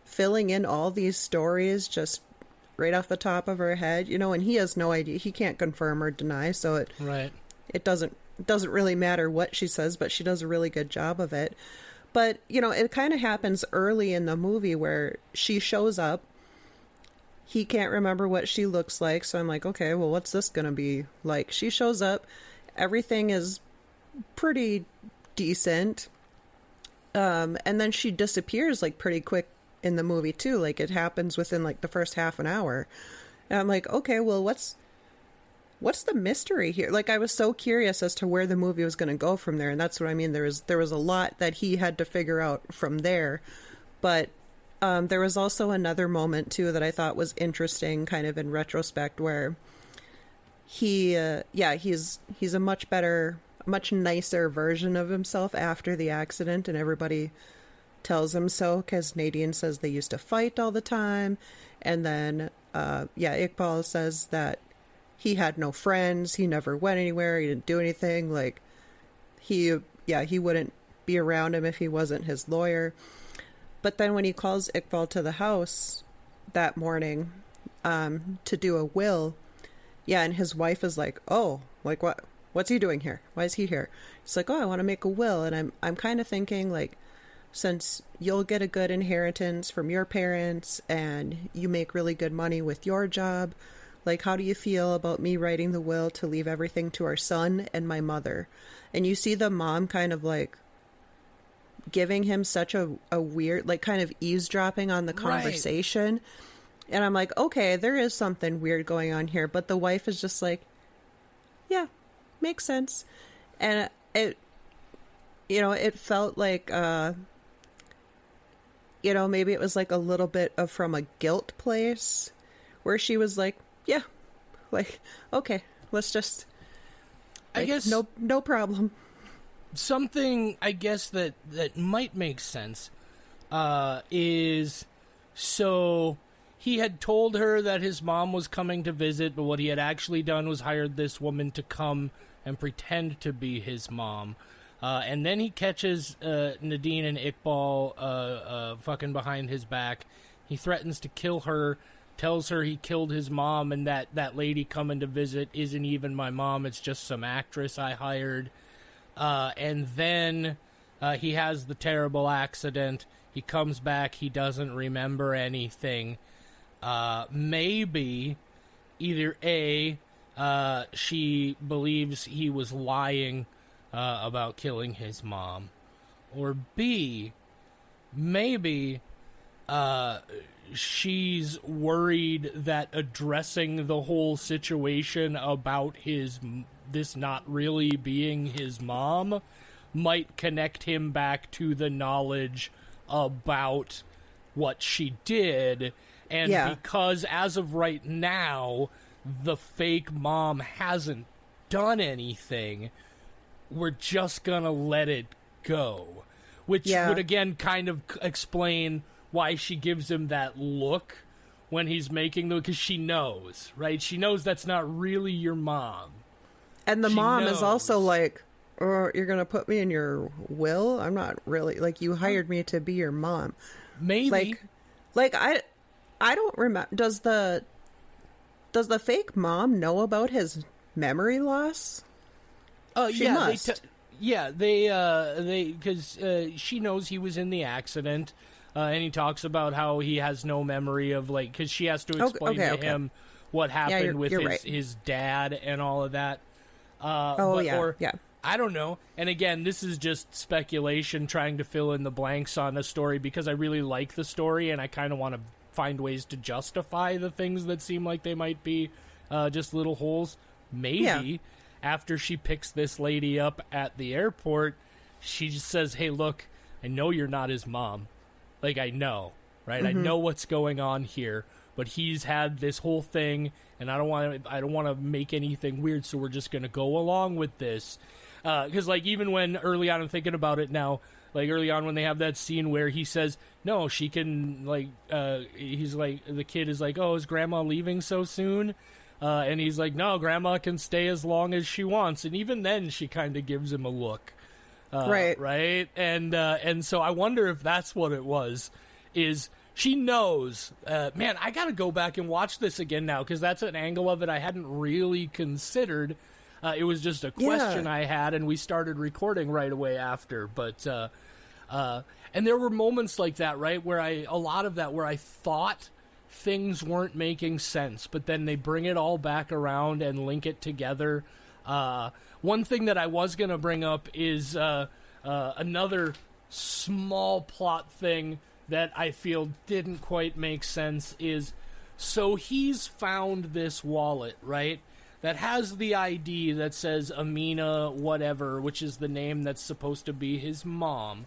filling in all these stories just right off the top of her head, and he has no idea. He can't confirm or deny, so it doesn't really matter what she says, but she does a really good job of it. But, it kind of happens early in the movie where she shows up. He can't remember what she looks like. So I'm like, okay, well, what's this going to be like? She shows up. Everything is pretty decent. And then she disappears, like, pretty quick in the movie, too. Like, it happens within, like, the first half an hour. And I'm like, okay, well, what's the mystery here? Like, I was so curious as to where the movie was going to go from there, and that's what I mean. There was a lot that he had to figure out from there, but there was also another moment too that I thought was interesting, kind of in retrospect, where he's a much better, much nicer version of himself after the accident, and everybody tells him so, because Nadine says they used to fight all the time, and then Iqbal says that he had no friends. He never went anywhere. He didn't do anything. Like, he wouldn't be around him if he wasn't his lawyer. But then when he calls Iqbal to the house that morning to do a will, and his wife is like, oh, like, what's he doing here? Why is he here? He's like, oh, I want to make a will. And I'm kind of thinking, like, since you'll get a good inheritance from your parents and you make really good money with your job, like, how do you feel about me writing the will to leave everything to our son and my mother? And you see the mom kind of, like, giving him such a weird, like, kind of eavesdropping on the conversation. Right. And I'm like, okay, there is something weird going on here. But the wife is just like, yeah, makes sense. And it felt like, maybe it was like a little bit of from a guilt place where she was like, yeah, like, okay, let's just, like, I guess, no problem. Something, I guess, that might make sense is, so he had told her that his mom was coming to visit, but what he had actually done was hired this woman to come and pretend to be his mom. And then he catches Nadine and Iqbal fucking behind his back. He threatens to kill her, tells her he killed his mom, and that lady coming to visit isn't even my mom, it's just some actress I hired. And then he has the terrible accident. He comes back, he doesn't remember anything. Maybe either A, she believes he was lying about killing his mom, or B, maybe she's worried that addressing the whole situation about this not really being his mom might connect him back to the knowledge about what she did. And because as of right now, the fake mom hasn't done anything, we're just gonna let it go. Which would again kind of explain why she gives him that look when he's making because she knows, right? She knows that's not really your mom. And the mom is also like, oh, you're going to put me in your will? I'm not really, like, you hired me to be your mom. Maybe. Like I don't remember, does the fake mom know about his memory loss? Oh, she yeah. must. Because she knows he was in the accident, and he talks about how he has no memory of, like, because she has to explain to him what happened with his dad and all of that. I don't know. And again, this is just speculation trying to fill in the blanks on a story because I really like the story and I kind of want to find ways to justify the things that seem like they might be just little holes. Maybe after she picks this lady up at the airport, she just says, hey, look, I know you're not his mom. Like, I know, right? I know what's going on here, but he's had this whole thing and I don't want to make anything weird, so we're just going to go along with this. Because, like, even when early on, I'm thinking about it now, like, early on when they have that scene where he says, no, she can, like, he's like, the kid is like, oh, is grandma leaving so soon? And he's like, no, grandma can stay as long as she wants. And even then, she kind of gives him a look. Right? And so I wonder if that's what it was, is she knows, man, I got to go back and watch this again now, because that's an angle of it I hadn't really considered. It was just a question I had, and we started recording right away after. But and there were moments like that, right, where I thought things weren't making sense, but then they bring it all back around and link it together. One thing that I was going to bring up is another small plot thing that I feel didn't quite make sense is, so he's found this wallet, right, that has the ID that says Amina whatever, which is the name that's supposed to be his mom,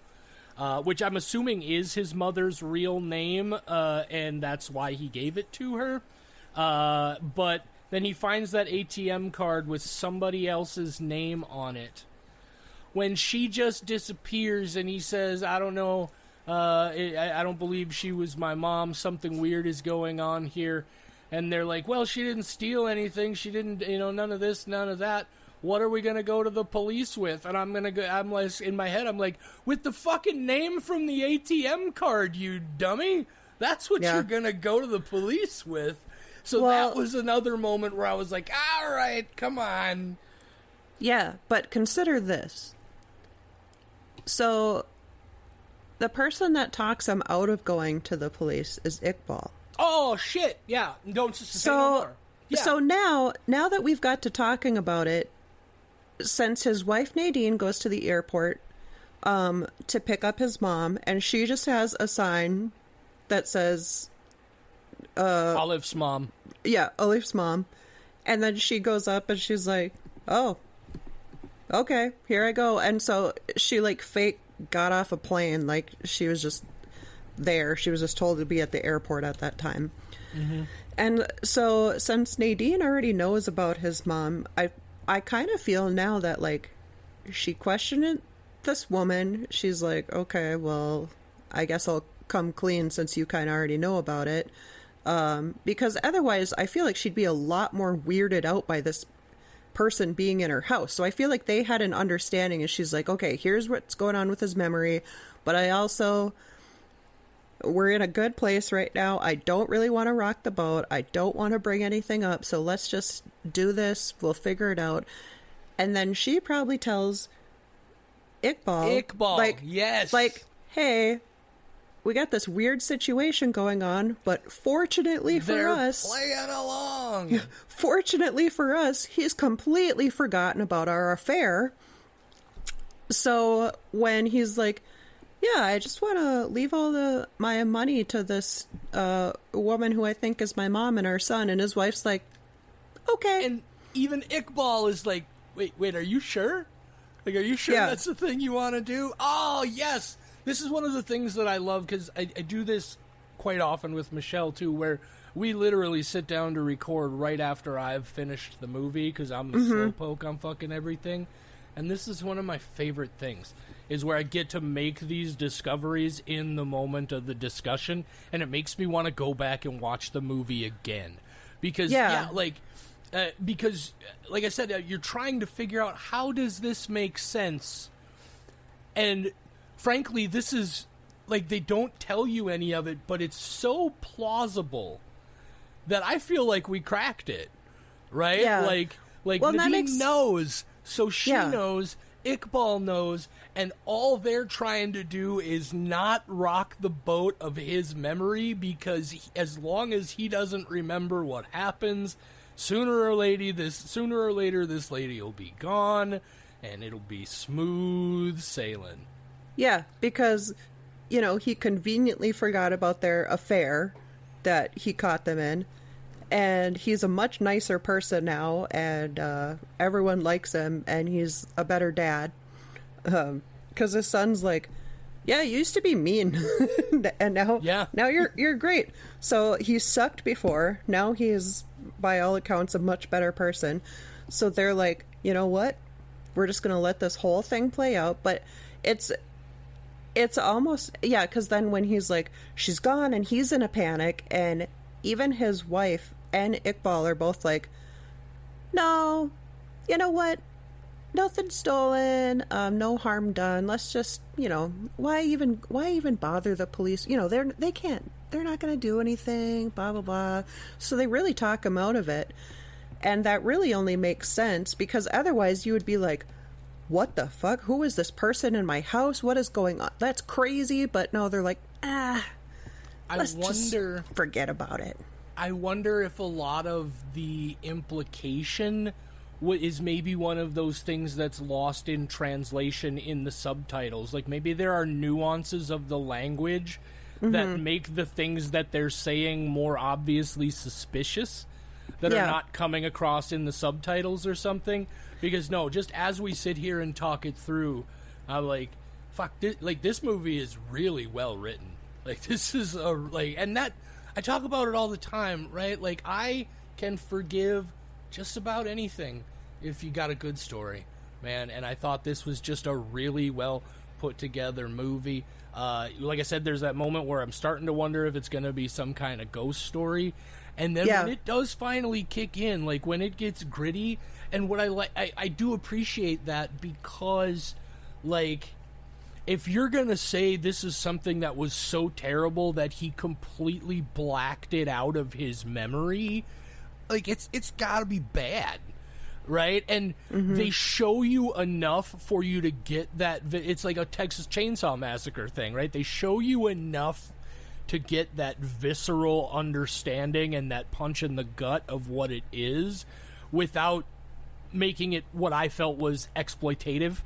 which I'm assuming is his mother's real name, and that's why he gave it to her. But then he finds that ATM card with somebody else's name on it. When she just disappears and he says, I don't know, I don't believe she was my mom, something weird is going on here. And they're like, well, she didn't steal anything. She didn't, none of this, none of that. What are we going to go to the police with? And I'm like, in my head, I'm like, with the fucking name from the ATM card, you dummy. That's what you're going to go to the police with. So that was another moment where I was like, all right, come on. Yeah, but consider this. So the person that talks him out of going to the police is Iqbal. Oh, shit. Yeah. Don't say no more. Yeah. So now that we've got to talking about it, since his wife Nadine goes to the airport to pick up his mom, and she just has a sign that says... Olive's mom. Yeah, Olive's mom. And then she goes up and she's like, oh, okay, here I go. And so she, like, fake got off a plane. Like, she was just there. She was just told to be at the airport at that time. Mm-hmm. And so since Nadine already knows about his mom, I kind of feel now that, like, she questioned this woman. She's like, okay, well, I guess I'll come clean since you kind of already know about it. Because otherwise I feel like she'd be a lot more weirded out by this person being in her house. So I feel like they had an understanding, and she's like, okay, here's what's going on with his memory, but we're in a good place right now. I don't really want to rock the boat. I don't want to bring anything up. So let's just do this. We'll figure it out. And then she probably tells Iqbal, like, yes, like, hey, we got this weird situation going on, but fortunately for us... playing along! Fortunately for us, he's completely forgotten about our affair. So when he's like, Yeah, I just want to leave all my money to this woman who I think is my mom and our son. And his wife's like, okay. And even Iqbal is like, wait, are you sure? Like, are you sure that's the thing you want to do? Oh, yes. This is one of the things that I love, because I do this quite often with Michelle, too, where we literally sit down to record right after I've finished the movie, because I'm the slowpoke on fucking everything. And this is one of my favorite things, is where I get to make these discoveries in the moment of the discussion, and it makes me want to go back and watch the movie again. Because, because, like I said, you're trying to figure out, how does this make sense? And, frankly, this is, like, they don't tell you any of it, but it's so plausible that I feel like we cracked it, right? Yeah. Like Nadine knows, so she knows, Iqbal knows, and all they're trying to do is not rock the boat of his memory, because as long as he doesn't remember what happens, sooner or later this lady will be gone, and it'll be smooth sailing. Yeah, because, he conveniently forgot about their affair that he caught them in, and he's a much nicer person now, and everyone likes him, and he's a better dad. Because his son's like, yeah, you used to be mean, and now you're great. So he sucked before. Now he's, by all accounts, a much better person. So they're like, you know what? We're just going to let this whole thing play out. But it's almost, because then when he's like, she's gone, and he's in a panic, and even his wife and Iqbal are both like, no, you know what? Nothing stolen, no harm done. Let's just, why even bother the police? They're not going to do anything, blah, blah, blah. So they really talk him out of it. And that really only makes sense, because otherwise you would be like, what the fuck? Who is this person in my house? What is going on? That's crazy. But no, they're like, let's just forget about it. I wonder if a lot of the implication is maybe one of those things that's lost in translation in the subtitles. Like, maybe there are nuances of the language that make the things that they're saying more obviously suspicious, that are not coming across in the subtitles or something. Because, no, just as we sit here and talk it through, I'm like, fuck, this movie is really well written. Like, this is and that, I talk about it all the time, right? Like, I can forgive just about anything if you got a good story, man. And I thought this was just a really well put together movie. Like I said, there's that moment where I'm starting to wonder if it's going to be some kind of ghost story. And then when it does finally kick in, like when it gets gritty, and what I do appreciate that, because, like, if you're going to say this is something that was so terrible that he completely blacked it out of his memory, like, it's got to be bad, right? And they show you enough for you to get that. It's like a Texas Chainsaw Massacre thing, right? They show you enough to get that visceral understanding and that punch in the gut of what it is, without making it what I felt was exploitative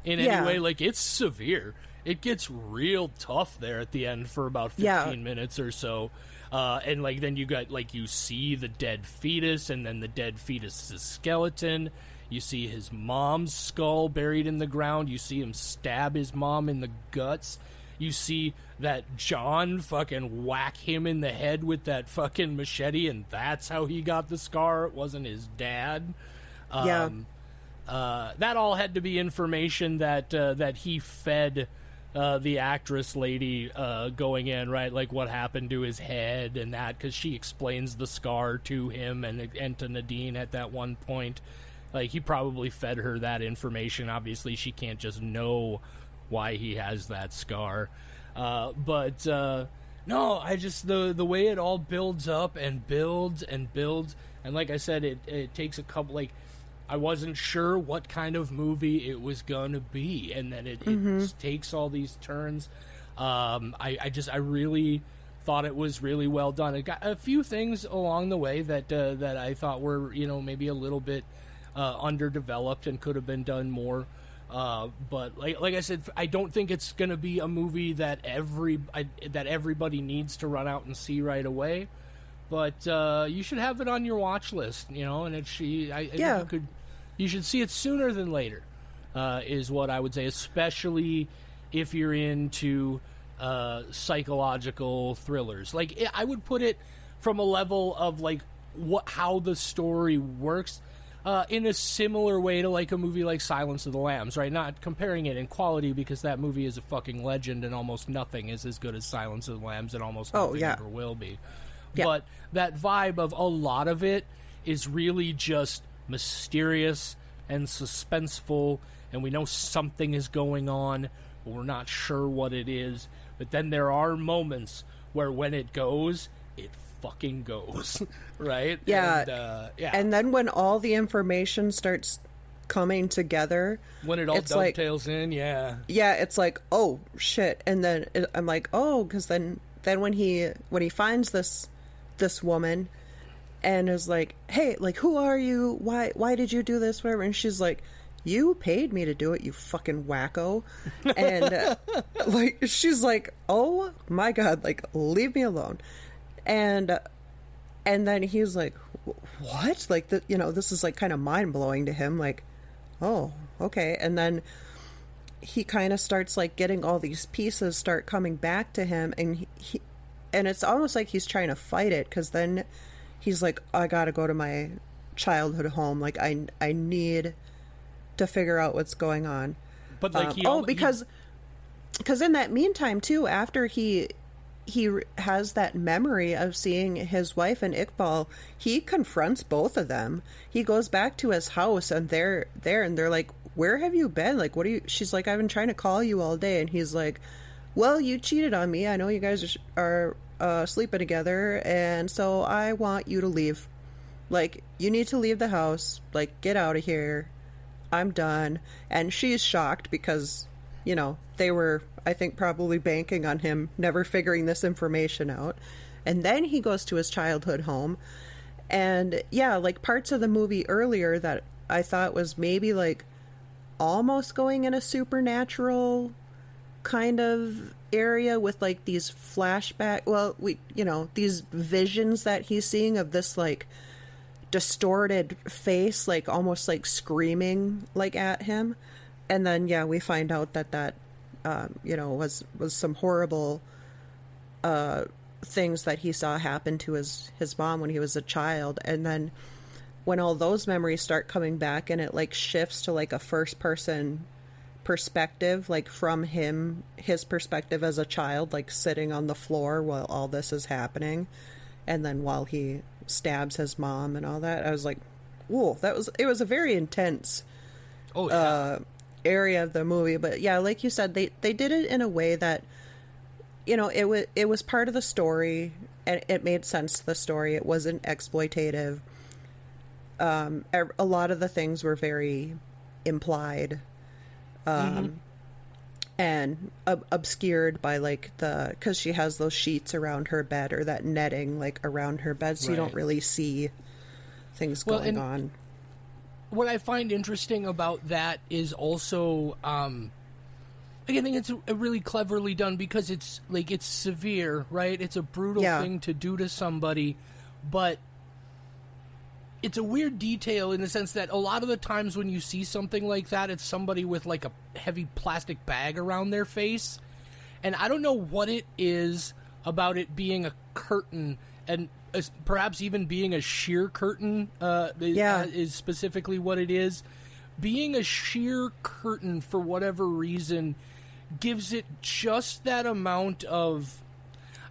in any way. Like, it's severe. It gets real tough there at the end for about 15 minutes or so. And, like, then you got, like, you see the dead fetus, and then the dead fetus's skeleton. You see his mom's skull buried in the ground. You see him stab his mom in the guts. You see that John fucking whack him in the head with that fucking machete, and that's how he got the scar. It wasn't his dad. That all had to be information that he fed the actress lady going in, right? Like, what happened to his head and that, because she explains the scar to him and to Nadine at that one point. Like, he probably fed her that information. Obviously, she can't just know why he has that scar. But no, I just, the way it all builds up and builds and builds, and like I said, it takes a couple, like, I wasn't sure what kind of movie it was gonna be, and then it takes all these turns. I really thought it was really well done. It got a few things along the way that I thought were, maybe a little bit underdeveloped and could have been done more. But like I said, I don't think it's going to be a movie that everybody needs to run out and see right away. But you should have it on your watch list, you know. And you should see it sooner than later, is what I would say, especially if you're into psychological thrillers. Like, I would put it from a level of like how the story works. In a similar way to like a movie like Silence of the Lambs, right? Not comparing it in quality, because that movie is a fucking legend and almost nothing is as good as Silence of the Lambs, and almost nothing ever will be. Yeah. But that vibe of a lot of it is really just mysterious and suspenseful, and we know something is going on, but we're not sure what it is. But then there are moments where when it goes, it fucking goes, right? Yeah. And then when all the information starts coming together, when it all dovetails in, yeah, it's like, oh shit. And then I'm like, oh, because then when he finds this woman and is like, hey, like, who are you? Why did you do this? Whatever. And she's like, you paid me to do it, you fucking wacko. And like, she's like, oh my God, like, leave me alone. And then he's like, what? Like, this is like kind of mind blowing to him. Like, oh, okay. And then he kind of starts like getting all these pieces start coming back to him, and and it's almost like he's trying to fight it, because then he's like, I gotta go to my childhood home. Like, I need to figure out what's going on. But like, because in that meantime too, after he has that memory of seeing his wife and Iqbal, he confronts both of them. He goes back to his house, and they're there, and they're like, where have you been? Like, what are you? She's like, I've been trying to call you all day. And he's like, well, you cheated on me. I know you guys are sleeping together, and so I want you to leave. Like, you need to leave the house. Like, get out of here. I'm done. And she's shocked because, you know, they were, I think, probably banking on him never figuring this information out. And then he goes to his childhood home. And yeah, like, parts of the movie earlier that I thought was maybe like almost going in a supernatural kind of area with like these these visions that he's seeing of this like distorted face, like almost like screaming like at him. And then we find out that was some horrible things that he saw happen to his mom when he was a child. And then when all those memories start coming back, and it like shifts to like a first person perspective, like from his perspective as a child, like sitting on the floor while all this is happening, and then while he stabs his mom and all that, I was like, whoa, it was a very intense area of the movie. But yeah, like you said, they did it in a way that, you know, it was part of the story, and it made sense to the story. It wasn't exploitative. A lot of the things were very implied, and obscured by like because she has those sheets around her bed, or that netting like around her bed, so you don't really see things going on. What I find interesting about that is also, I think it's really cleverly done, because it's like, it's severe, right? It's a brutal thing to do to somebody, but it's a weird detail in the sense that a lot of the times when you see something like that, it's somebody with like a heavy plastic bag around their face. And I don't know what it is about it being a curtain, and perhaps even being a sheer curtain is specifically what it is. Being a sheer curtain, for whatever reason, gives it just that amount of,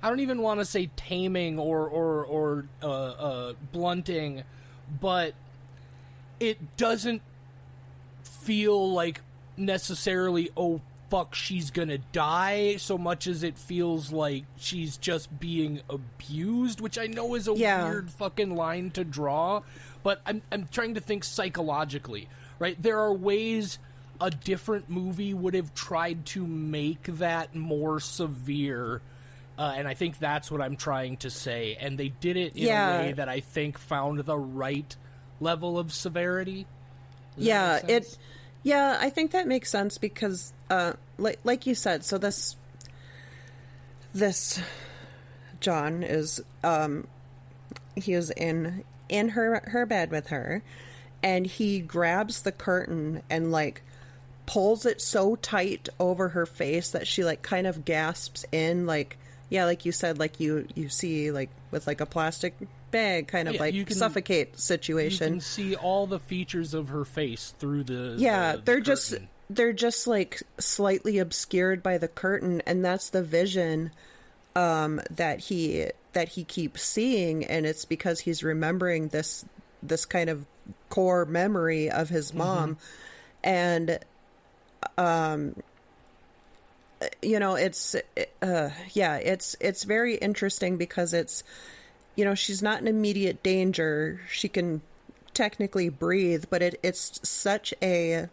I don't even want to say taming or blunting, but it doesn't feel like necessarily, oh fuck, she's gonna die, so much as it feels like she's just being abused, which I know is a weird fucking line to draw, but I'm trying to think psychologically, right? There are ways a different movie would have tried to make that more severe, and I think that's what I'm trying to say. And they did it in a way that I think found the right level of severity. Yeah, I think that makes sense because, like you said, so this John is, he is in her bed with her, and he grabs the curtain and, like, pulls it so tight over her face that she, like, kind of gasps in, like, yeah, like you said, like you see, like, with, like, a plastic bag kind of suffocate situation. You can see all the features of her face through the they're just like slightly obscured by the curtain, and that's the vision that he keeps seeing, and it's because he's remembering this kind of core memory of his mom. And you know, it's very interesting because it's, you know, she's not in immediate danger. She can technically breathe, but it's such a...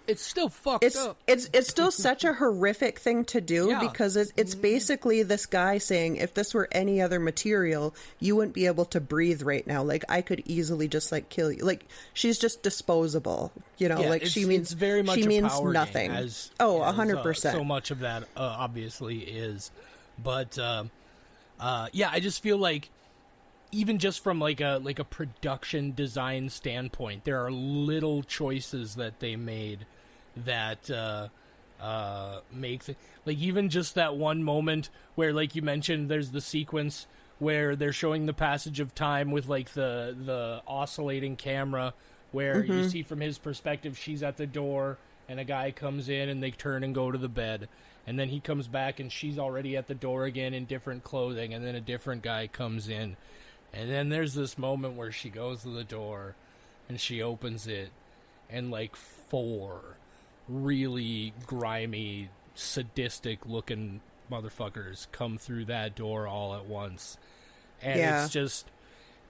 It's still fucked up. It's still such a horrific thing to do, because it's basically this guy saying, if this were any other material, you wouldn't be able to breathe right now. Like, I could easily just, like, kill you. Like, she's just disposable, you know? Like, it's very much she a means power nothing. Game, 100%. So much of that obviously is. But, I just feel like, even just from like a production design standpoint, there are little choices that they made that make like, even just that one moment where, like you mentioned, there's the sequence where they're showing the passage of time with, like, the oscillating camera, where you see from his perspective she's at the door and a guy comes in and they turn and go to the bed, and then he comes back and she's already at the door again in different clothing, and then a different guy comes in. And then there's this moment where she goes to the door and she opens it, and, like, 4 really grimy, sadistic looking motherfuckers come through that door all at once. And it's just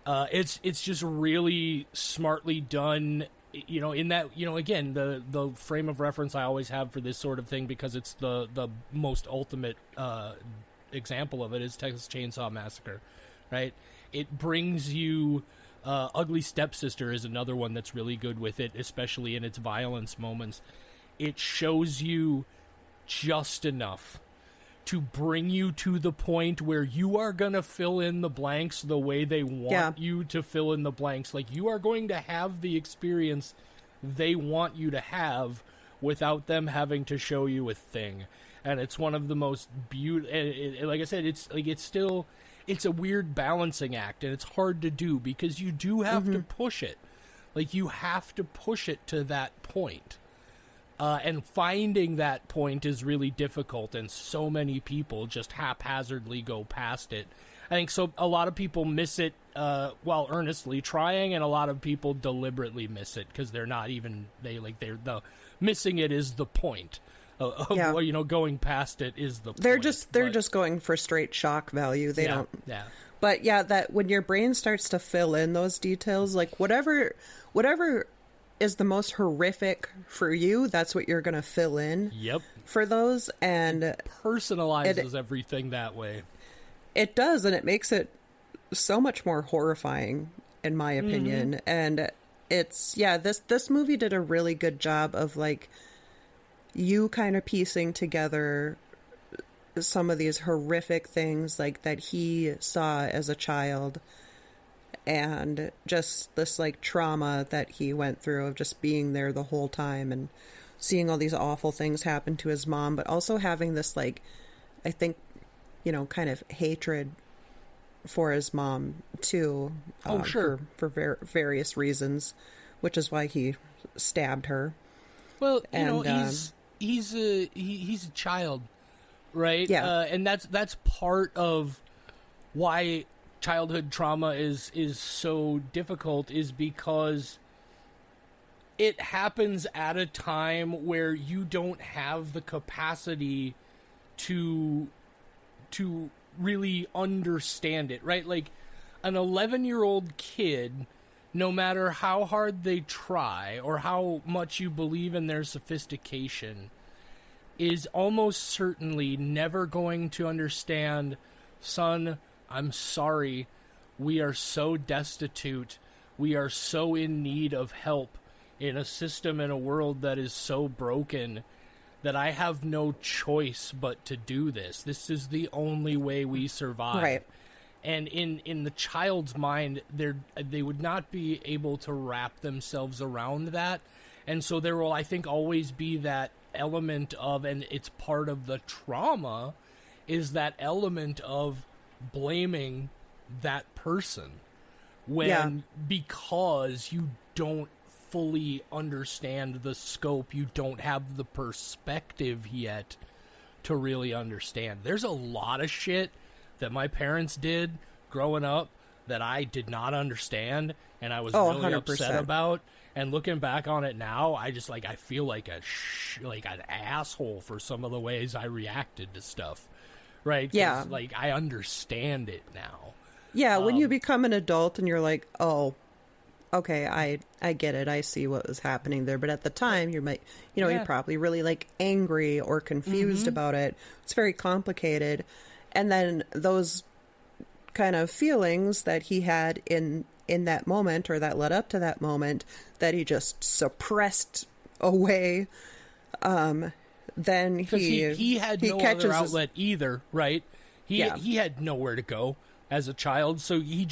it's just really smartly done, you know, in that, you know, again, the frame of reference I always have for this sort of thing, because it's the most ultimate example of it, is Texas Chainsaw Massacre, right? It brings you... Ugly Stepsister is another one that's really good with it, especially in its violence moments. It shows you just enough to bring you to the point where you are going to fill in the blanks the way they want you to fill in the blanks. Like, you are going to have the experience they want you to have without them having to show you a thing. And it's one of the most beautiful... Like I said, it's a weird balancing act, and it's hard to do because you do have to push it. Like, you have to push it to that point. And finding that point is really difficult, and so many people just haphazardly go past it. I think so. A lot of people miss it while earnestly trying, and a lot of people deliberately miss it because they're not even... the missing it is the point. You know, going past it is the point. They're just going for straight shock value. They don't. Yeah. But yeah, that when your brain starts to fill in those details, like whatever is the most horrific for you, that's what you're going to fill in. Yep. For those, and it personalizes everything that way. It does, and it makes it so much more horrifying, in my opinion. And it's this movie did a really good job of, like, you kind of piecing together some of these horrific things, like, that he saw as a child, and just this, like, trauma that he went through of just being there the whole time and seeing all these awful things happen to his mom, but also having this, like, I think, you know, kind of hatred for his mom too. Sure. For various reasons, which is why he stabbed her. Well, you know, he's a child, right? Yeah. And that's part of why childhood trauma is so difficult, is because it happens at a time where you don't have the capacity to really understand it, right? Like, an 11-year-old kid, no matter how hard they try or how much you believe in their sophistication, is almost certainly never going to understand, son, I'm sorry, we are so destitute, we are so in need of help, in a system, in a world that is so broken, that I have no choice but to do this. This is the only way we survive. Right. And in the child's mind, they would not be able to wrap themselves around that. And so there will, I think, always be that element of, and it's part of the trauma, is that element of blaming that person because you don't fully understand the scope, you don't have the perspective yet to really understand. There's a lot of shit that my parents did growing up that I did not understand, and I was really 100%. upset about. And looking back on it now, I just I feel like an asshole for some of the ways I reacted to stuff. Right? 'Cause, Yeah. I understand it now. Yeah, when you become an adult and you're like, oh, okay, I get it. I see what was happening there. But at the time, you're probably really angry or confused about it. It's very complicated. And then those kind of feelings that he had in that moment, or that led up to that moment, that he just suppressed away, then he had no other outlet either, right? He had nowhere to go as a child, so he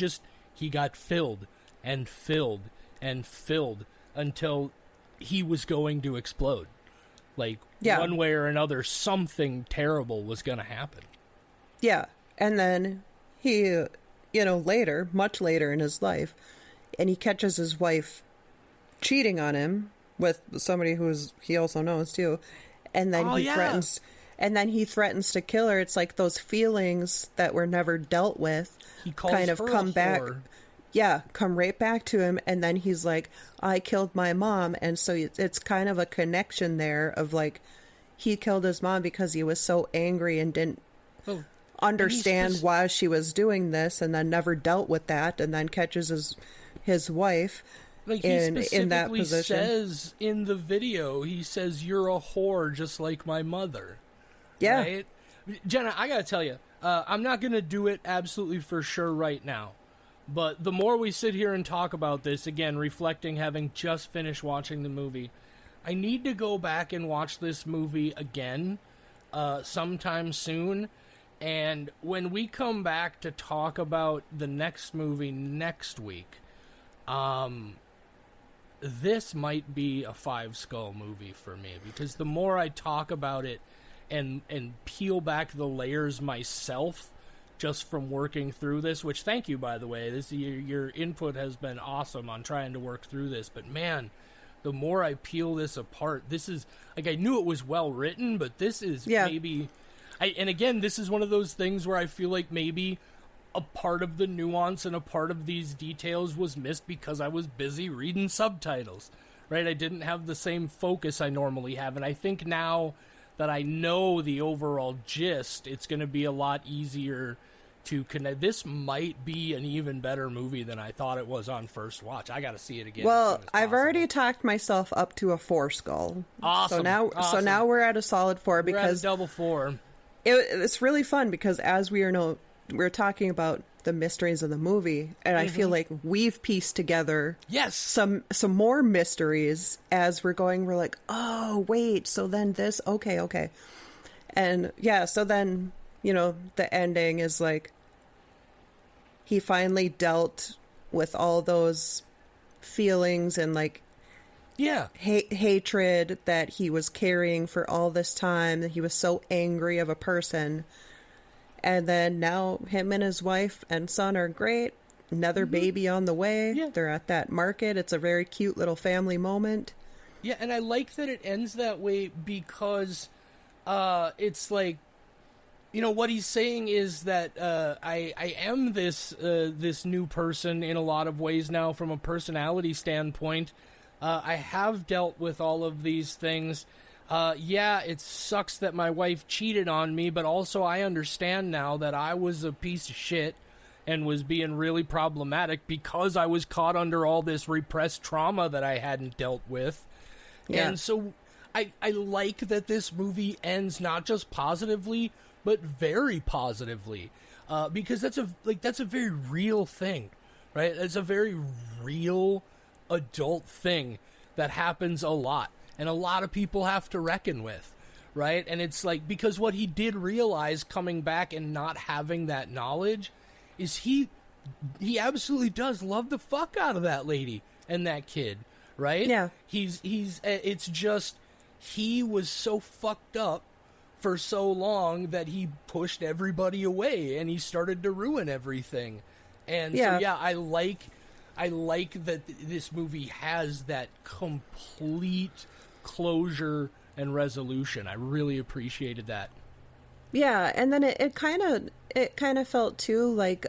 got filled and filled and filled until he was going to explode. One way or another, something terrible was going to happen. Yeah, and then he, later, much later in his life, and he catches his wife cheating on him with somebody he also knows too, and then he threatens to kill her. It's like those feelings that were never dealt with kind of come back. Yeah, come right back to him, and then he's like, I killed my mom, and so it's kind of a connection there of he killed his mom because he was so angry and didn't understand why she was doing this, and then never dealt with that, and then catches his wife in that position. Says in the video, he says, "You're a whore just like my mother." Yeah. Right? Jenna, I gotta tell you, I'm not gonna do it absolutely for sure right now, but the more we sit here and talk about this, again, reflecting, having just finished watching the movie, I need to go back and watch this movie again sometime soon. And when we come back to talk about the next movie next week, this might be a 5 skull movie for me, because the more I talk about it and peel back the layers myself just from working through this, which, thank you, by the way, your input has been awesome on trying to work through this, but man, the more I peel this apart, this is, I knew it was well written, but this is maybe... and again, this is one of those things where I feel like maybe a part of the nuance and a part of these details was missed because I was busy reading subtitles, right? I didn't have the same focus I normally have, and I think now that I know the overall gist, it's going to be a lot easier to connect. This might be an even better movie than I thought it was on first watch. I got to see it again. Well, I've already talked myself up to a 4 skull. Awesome. So now we're at a solid 4 because we're at a double 4. It's really fun because as we're talking about the mysteries of the movie, and I feel like we've pieced together some more mysteries as we're going. We're like, oh wait, so then this, okay, and so then the ending is he finally dealt with all those feelings and hatred that he was carrying for all this time, that he was so angry of a person. And then now him and his wife and son are great. Another baby on the way. Yeah. They're at that market. It's a very cute little family moment. Yeah, and I like that it ends that way because it's what he's saying is that I am this new person in a lot of ways now from a personality standpoint. I have dealt with all of these things. It sucks that my wife cheated on me, but also I understand now that I was a piece of shit and was being really problematic because I was caught under all this repressed trauma that I hadn't dealt with. Yeah. And so I like that this movie ends not just positively, but very positively, because that's a very real thing, right? It's a very real adult thing that happens a lot, and a lot of people have to reckon with, right? And it's like, because what he did realize coming back and not having that knowledge is he absolutely does love the fuck out of that lady and that kid, right? Yeah. It's just, he was so fucked up for so long that he pushed everybody away and he started to ruin everything. And so I like that this movie has that complete closure and resolution. I really appreciated that. Yeah, and then it kind of felt too like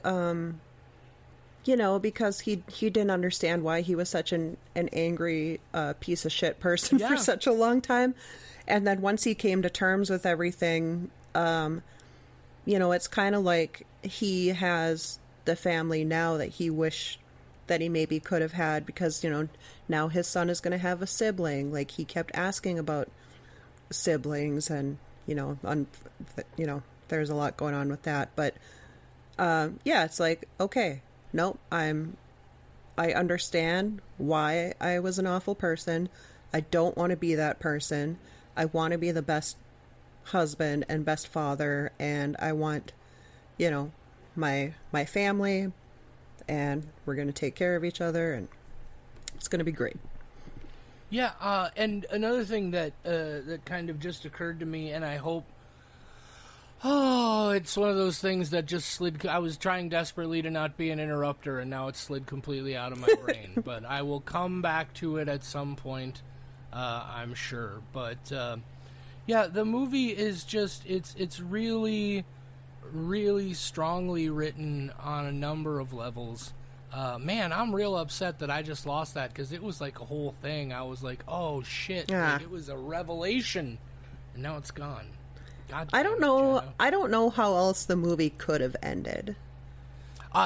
because he didn't understand why he was such an angry piece of shit person for such a long time. And then once he came to terms with everything, it's kind of like he has the family now that he wished that he maybe could have had, because, now his son is going to have a sibling. Like, he kept asking about siblings, and, there's a lot going on with that. But, it's like, okay, nope, I understand why I was an awful person. I don't want to be that person. I want to be the best husband and best father, and I want, my family, and we're going to take care of each other, and it's going to be great. Yeah, and another thing that kind of just occurred to me, and I hope... Oh, it's one of those things that just slid... I was trying desperately to not be an interrupter, and now it slid completely out of my brain. But I will come back to it at some point, I'm sure. But, the movie is just... It's really, really strongly written on a number of levels. Man, I'm real upset that I just lost that, because it was like a whole thing. I was like, oh, shit. Yeah. Like, it was a revelation, and now it's gone. God I don't know. I don't know how else the movie could have ended.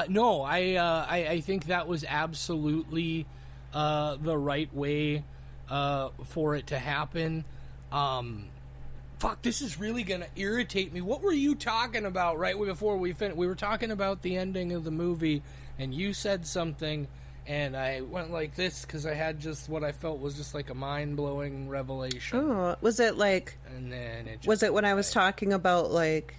No, I think that was absolutely the right way for it to happen. Fuck, this is really gonna irritate me. What were you talking about right before we finished? We were talking about the ending of the movie, and you said something, and I went like this because I had just what I felt was just like a mind-blowing revelation. Oh, was it like... And then it just was it when I was talking about, like,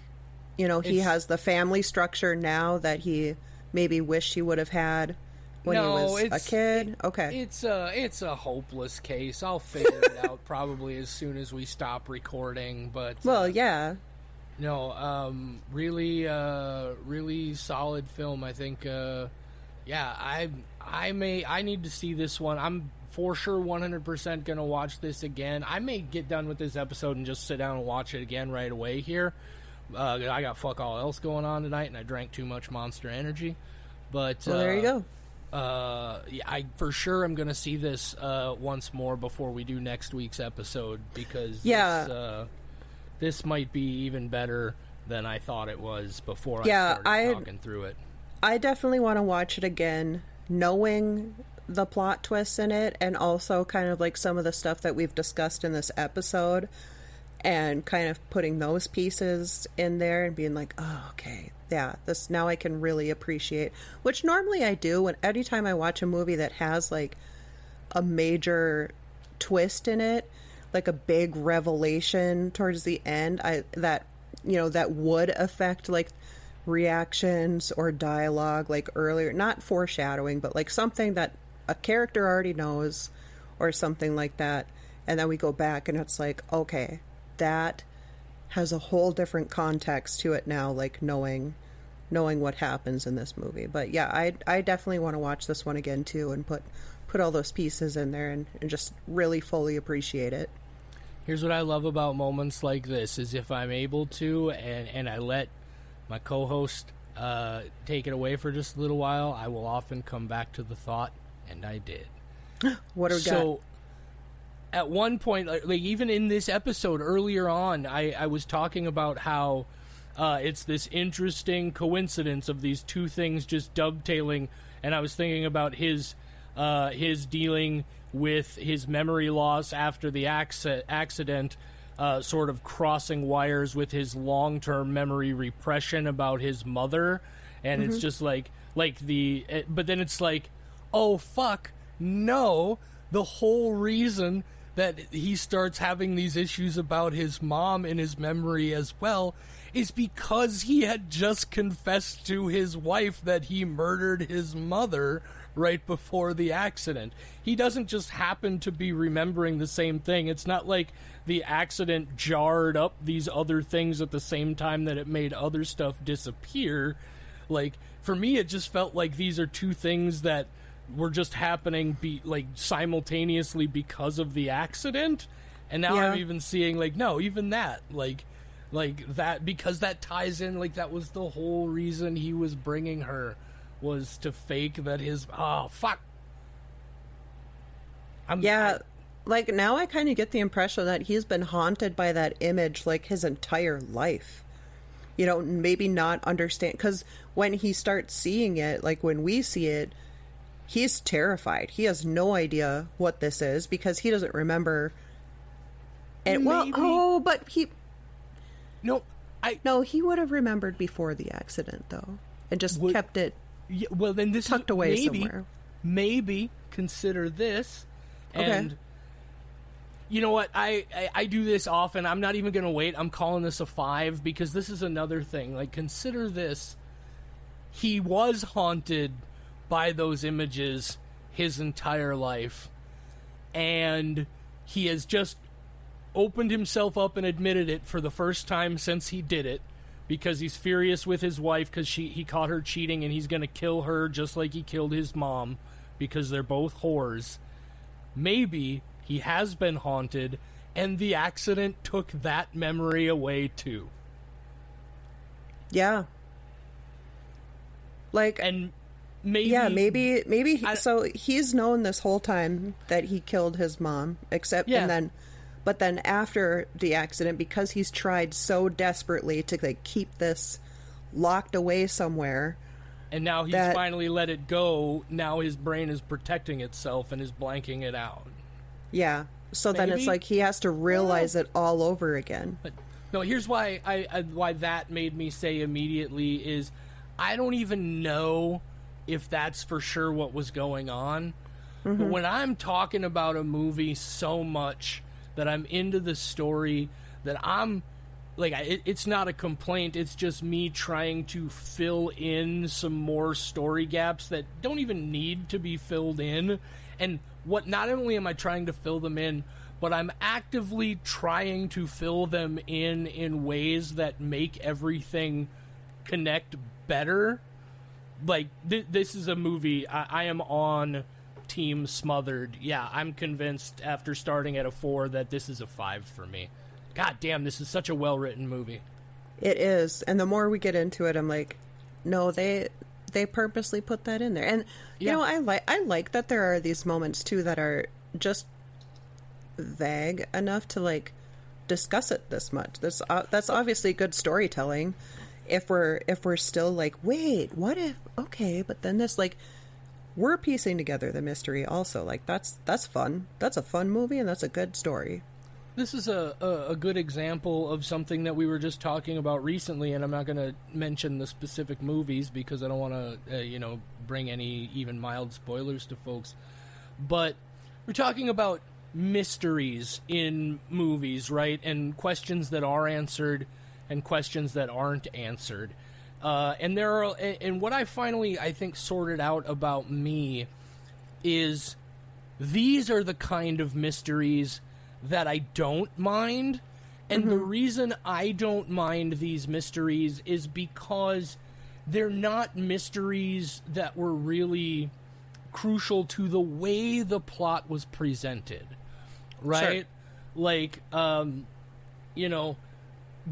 he has the family structure now that he maybe wished he would have had when he was a kid? Okay. It's a hopeless case. I'll figure it out probably as soon as we stop recording, but... Well, yeah. No, really solid film. I think, I need to see this one. I'm for sure 100% going to watch this again. I may get done with this episode and just sit down and watch it again right away here. I got fuck all else going on tonight, and I drank too much Monster Energy. But well, there you go. I for sure am going to see this once more before we do next week's episode, because this might be even better than I thought it was before I started talking through it. I definitely want to watch it again, knowing the plot twists in it, and also kind of like some of the stuff that we've discussed in this episode, and kind of putting those pieces in there and being like, oh, okay, yeah, this now I can really appreciate, which normally I do when anytime I watch a movie that has like a major twist in it, like a big revelation towards the end, that would affect like reactions or dialogue, like earlier, not foreshadowing, but like something that a character already knows or something like that, and then we go back and it's like, okay, that has a whole different context to it now, like knowing what happens in this movie. But yeah, I definitely want to watch this one again too, and put all those pieces in there and just really fully appreciate it. Here's what I love about moments like this is if I'm able to, and I let my co-host take it away for just a little while, I will often come back to the thought, and I did. What do we got? At one point, like even in this episode earlier on, I was talking about how it's this interesting coincidence of these two things just dovetailing, and I was thinking about his dealing with his memory loss after the accident, sort of crossing wires with his long-term memory repression about his mother, and it's just but then it's like, oh fuck, no, the whole reason that he starts having these issues about his mom in his memory as well is because he had just confessed to his wife that he murdered his mother right before the accident. He doesn't just happen to be remembering the same thing. It's not like the accident jarred up these other things at the same time that it made other stuff disappear. Like, for me, it just felt like these are two things that were just happening simultaneously because of the accident. And now I'm even seeing no, even that like that, because that ties in, that was the whole reason he was bringing her, was to fake that his now I kind of get the impression that he's been haunted by that image his entire life. Maybe not understand, because when he starts seeing it, when we see it, he's terrified. He has no idea what this is because he doesn't remember. And but he... No, he would have remembered before the accident, though, and just kept it then this tucked away somewhere. Maybe consider this, and you know what? I do this often. I'm not even going to wait. I'm calling this a 5 because this is another thing. Consider this. He was haunted by those images his entire life, and he has just opened himself up and admitted it for the first time since he did it, because he's furious with his wife because he caught her cheating, and he's going to kill her just like he killed his mom because they're both whores. Maybe he has been haunted, and the accident took that memory away too. Yeah. And maybe so he's known this whole time that he killed his mom, but then after the accident, because he's tried so desperately to keep this locked away somewhere, and now he's finally let it go, now his brain is protecting itself and is blanking it out. Yeah. So then it's he has to realize it all over again. But no, here's why why that made me say immediately is I don't even know if that's for sure what was going on. Mm-hmm. But when I'm talking about a movie so much that I'm into the story, that I'm it's not a complaint, it's just me trying to fill in some more story gaps that don't even need to be filled in. And not only am I trying to fill them in, but I'm actively trying to fill them in ways that make everything connect better. This is a movie, I am on Team Smothered. Yeah, I'm convinced after starting at a 4 that this is a 5 for me. God damn, this is such a well-written movie. It is, and the more we get into it, I'm no, they purposely put that in there. And you know, I like that there are these moments too that are just vague enough to discuss it this much. That's obviously good storytelling. If we're still wait, what if? Okay, but then this we're piecing together the mystery also. That's fun. That's a fun movie, and that's a good story. This is a good example of something that we were just talking about recently, and I'm not going to mention the specific movies because I don't want to, bring any even mild spoilers to folks. But we're talking about mysteries in movies, right? And questions that are answered and questions that aren't answered. And what I finally, I think, sorted out about me is these are the kind of mysteries that I don't mind. And the reason I don't mind these mysteries is because they're not mysteries that were really crucial to the way the plot was presented, right? Sure.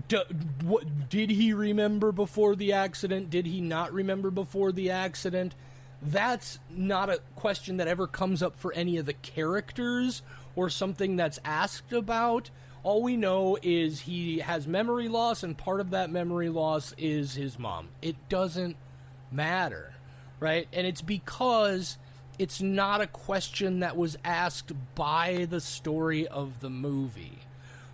Did he remember before the accident? Did he not remember before the accident? That's not a question that ever comes up for any of the characters or something that's asked about. All we know is he has memory loss, and part of that memory loss is his mom. It doesn't matter, right? And it's because it's not a question that was asked by the story of the movie.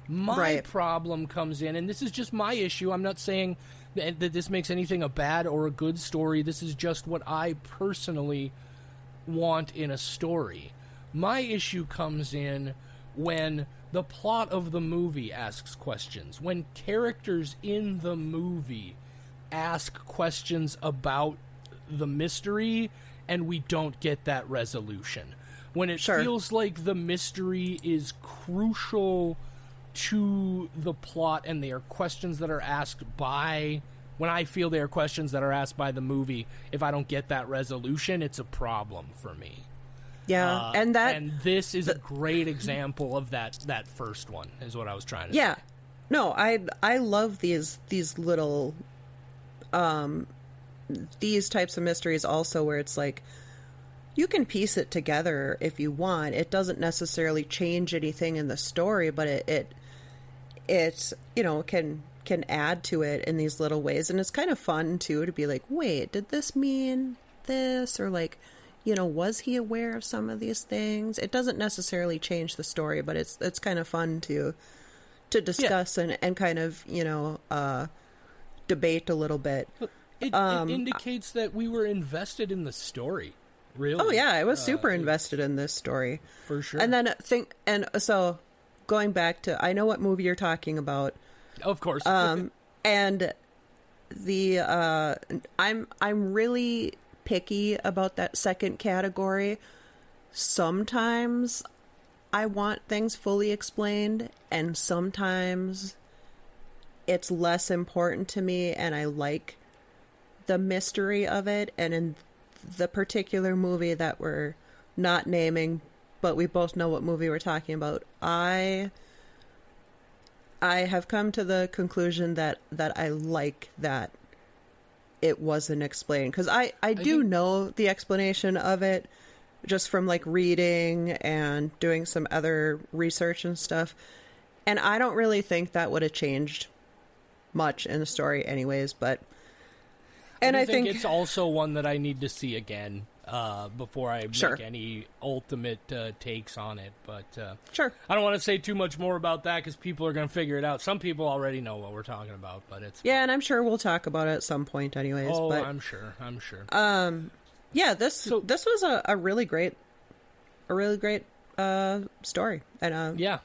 My problem comes in, and this is just my issue. I'm not saying that this makes anything a bad or a good story. This is just what I personally want in a story. My issue comes in when the plot of the movie asks questions, when characters in the movie ask questions about the mystery and we don't get that resolution. When it feels like the mystery is crucial to the plot and they are questions that are asked by... When I feel they are questions that are asked by the movie, if I don't get that resolution, it's a problem for me. Yeah, and this is a great example of that first one, is what I was trying to say. Yeah. No, I love these little these types of mysteries also, where it's like you can piece it together if you want. It doesn't necessarily change anything in the story, but it you know, can add to it in these little ways. And it's kind of fun too to be like, wait, did this mean this? Or like, you know, was he aware of some of these things? It doesn't necessarily change the story, but it's kind of fun to discuss and kind of, you know, debate a little bit. It indicates that we were invested in the story. Really? Oh yeah, I was super invested in this story. For sure. And then so going back to, I know what movie you're talking about. Of course. And the I'm really picky about that second category. Sometimes I want things fully explained, and sometimes it's less important to me and I like the mystery of it. And in the particular movie that we're not naming, but we both know what movie we're talking about, I have come to the conclusion that I like that it wasn't explained, because I do know the explanation of it just from like reading and doing some other research and stuff, and I don't really think that would have changed much in the story anyways. But I think it's also one that I need to see again before I make any ultimate takes on it. But sure, I don't want to say too much more about that because people are going to figure it out. Some people already know what we're talking about, but it's yeah, and I'm sure we'll talk about it at some point anyways. Oh, but, I'm sure. Yeah, this was a really great story, and yeah,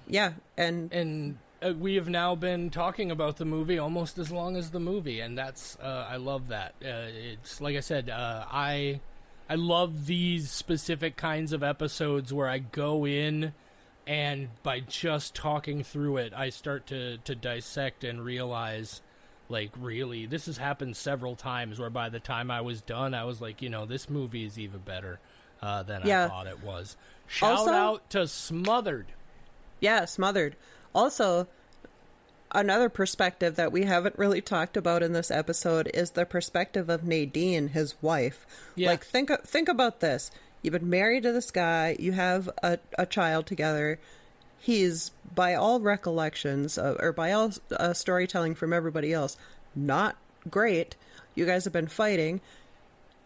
and we have now been talking about the movie almost as long as the movie, and that's I love that. It's like I said, I love these specific kinds of episodes where I go in and by just talking through it, I start to dissect and realize, like, really, this has happened several times where by the time I was done, I was like, you know, this movie is even better than I thought it was. Shout out to Smothered. Yeah, Smothered. Also, another perspective that we haven't really talked about in this episode is the perspective of Nadine, his wife. Yeah. Like, think about this. You've been married to this guy. You have a child together. He's, by all recollections, or by all storytelling from everybody else, not great. You guys have been fighting.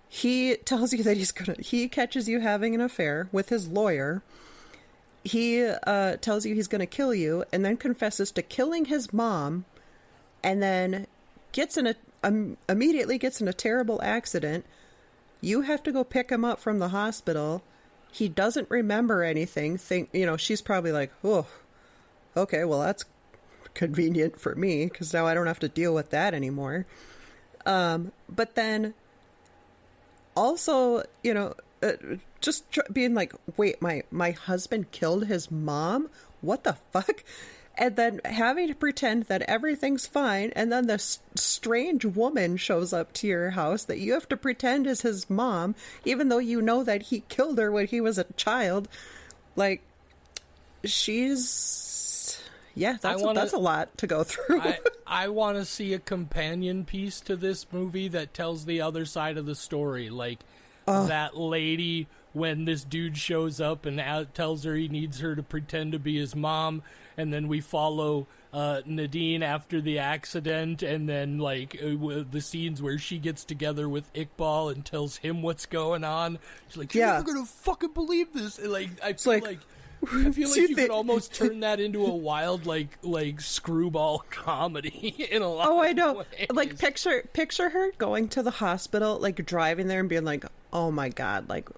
He tells you that he catches you having an affair with his lawyer. He tells you he's going to kill you, and then confesses to killing his mom, and then immediately gets in a terrible accident. You have to go pick him up from the hospital. He doesn't remember anything. She's probably like, oh, okay, well, that's convenient for me, because now I don't have to deal with that anymore. But then also, being like, wait, my husband killed his mom? What the fuck? And then having to pretend that everything's fine, and then this strange woman shows up to your house that you have to pretend is his mom, even though you know that he killed her when he was a child. Like, that's a lot to go through. I want to see a companion piece to this movie that tells the other side of the story. Like, that lady, when this dude shows up and tells her he needs her to pretend to be his mom, and then we follow Nadine after the accident, and then the scenes where she gets together with Iqbal and tells him what's going on. She's like, "You're never gonna fucking believe this." And, I feel like you could almost turn that into a wild like screwball comedy in a lot. Oh, I know. Ways. Like, picture her going to the hospital, like driving there and being like, "Oh my god, like,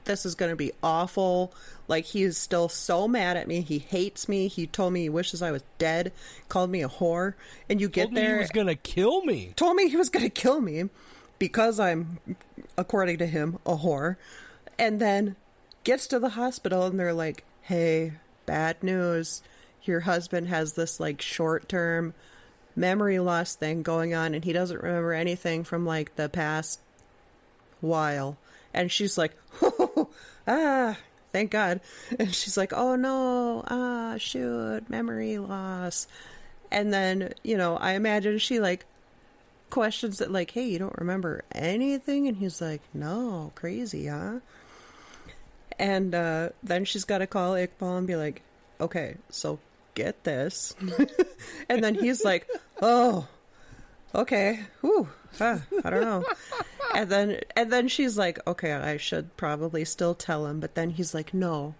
this is going to be awful. Like, he's still so mad at me. He hates me. He told me he wishes I was dead, called me a whore. And you get there. He was going to kill me. Told me he was going to kill me because I'm, according to him, a whore. And then gets to the hospital and they're like, hey, bad news. Your husband has this, like, short-term memory loss thing going on, and he doesn't remember anything from, like, the past while. And she's like, oh, thank God. And she's like, oh no, shoot, memory loss. And then, you know, I imagine she, like, questions it, like, hey, you don't remember anything? And he's like, no, crazy, huh? And then she's got to call Iqbal and be like, okay, so get this. And then he's like, oh, okay, whew, I don't know. And then she's like, okay, I should probably still tell him. But then he's like, no,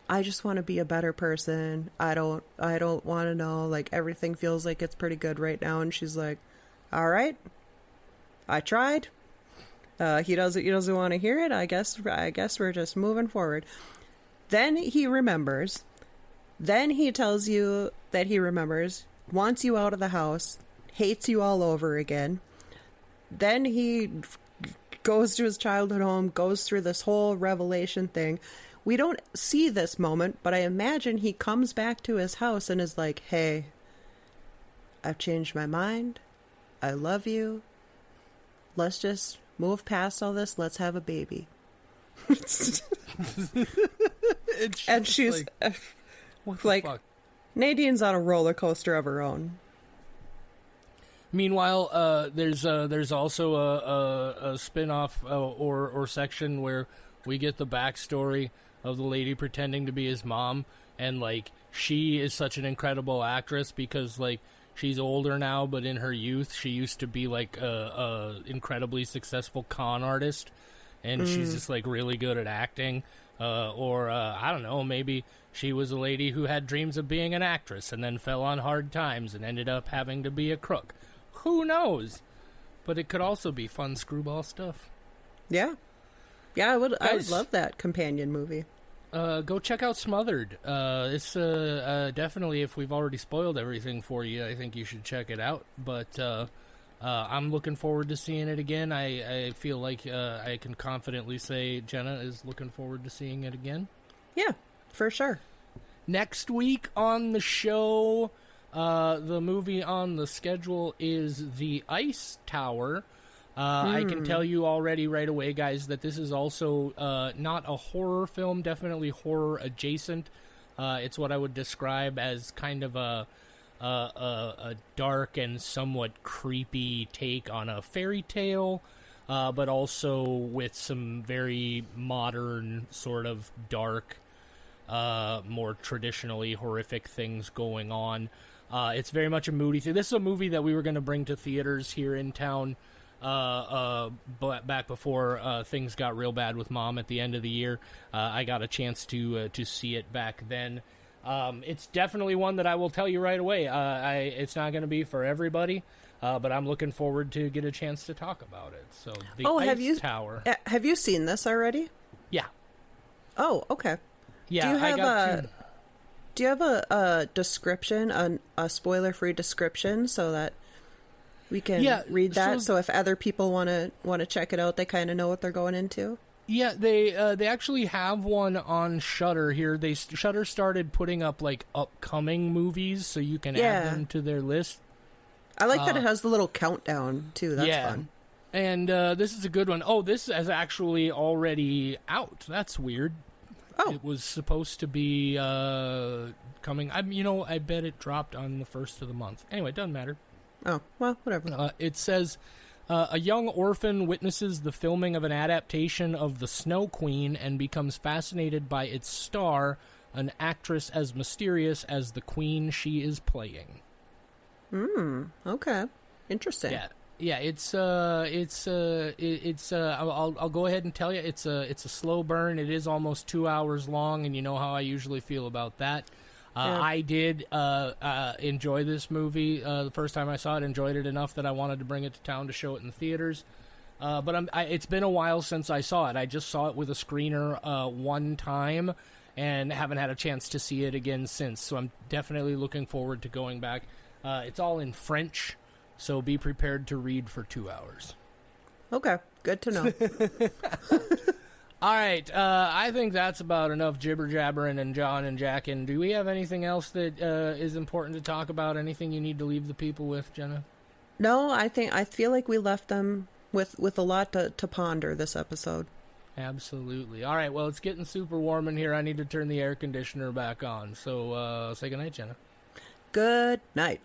I just want to be a better person. I don't want to know. Like, everything feels like it's pretty good right now. And she's like, all right, I tried. He doesn't want to hear it. I guess we're just moving forward. Then he remembers. Then he tells you that he remembers, wants you out of the house, hates you all over again. Then he goes to his childhood home, goes through this whole revelation thing. We don't see this moment, but I imagine he comes back to his house and is like, hey, I've changed my mind. I love you. Let's just move past all this. Let's have a baby. And she's like, Nadine's on a roller coaster of her own. Meanwhile, there's also a spin-off or section where we get the backstory of the lady pretending to be his mom, and like she is such an incredible actress because like she's older now, but in her youth she used to be like a incredibly successful con artist, and she's just like really good at acting. Or I don't know, maybe she was a lady who had dreams of being an actress and then fell on hard times and ended up having to be a crook. Who knows? But it could also be fun screwball stuff. Yeah. Yeah, I would love that companion movie. Go check out Smothered. It's definitely, if we've already spoiled everything for you, I think you should check it out. But I'm looking forward to seeing it again. I feel like I can confidently say Jenna is looking forward to seeing it again. Yeah, for sure. Next week on the show, the movie on the schedule is The Ice Tower. I can tell you already right away, guys, that this is also not a horror film, definitely horror adjacent. It's what I would describe as kind of a dark and somewhat creepy take on a fairy tale, but also with some very modern, sort of dark, more traditionally horrific things going on. It's very much a moody thing. This is a movie that we were going to bring to theaters here in town back before things got real bad with Mom at the end of the year. I got a chance to see it back then. It's definitely one that I will tell you right away. It's not going to be for everybody, but I'm looking forward to get a chance to talk about it. So, the Ice Tower. Have you seen this already? Yeah. Oh, okay. Yeah, do you have a description, a spoiler-free description, so that we can read that? So if other people want to check it out, they kind of know what they're going into. Yeah, they actually have one on Shudder here. Shudder started putting up like upcoming movies, so you can add them to their list. I like that it has the little countdown too. That's fun. And this is a good one. Oh, this is actually already out. That's weird. Oh, it was supposed to be coming. I bet it dropped on the first of the month. Anyway, it doesn't matter. Oh, well, whatever. It says, a young orphan witnesses the filming of an adaptation of The Snow Queen and becomes fascinated by its star, an actress as mysterious as the queen she is playing. Okay. Interesting. Yeah, it's I'll go ahead and tell you, it's a slow burn. It is almost 2 hours long, and you know how I usually feel about that. I did enjoy this movie the first time I saw it. Enjoyed it enough that I wanted to bring it to town to show it in the theaters. But it's been a while since I saw it. I just saw it with a screener one time and haven't had a chance to see it again since. So I'm definitely looking forward to going back. It's all in French, so be prepared to read for 2 hours. Okay, good to know. All right, I think that's about enough jibber-jabbering and John and Jackin. Do we have anything else that is important to talk about? Anything you need to leave the people with, Jenna? No, I feel like we left them with a lot to ponder this episode. Absolutely. All right, well, it's getting super warm in here. I need to turn the air conditioner back on. So say goodnight, Jenna. Good night.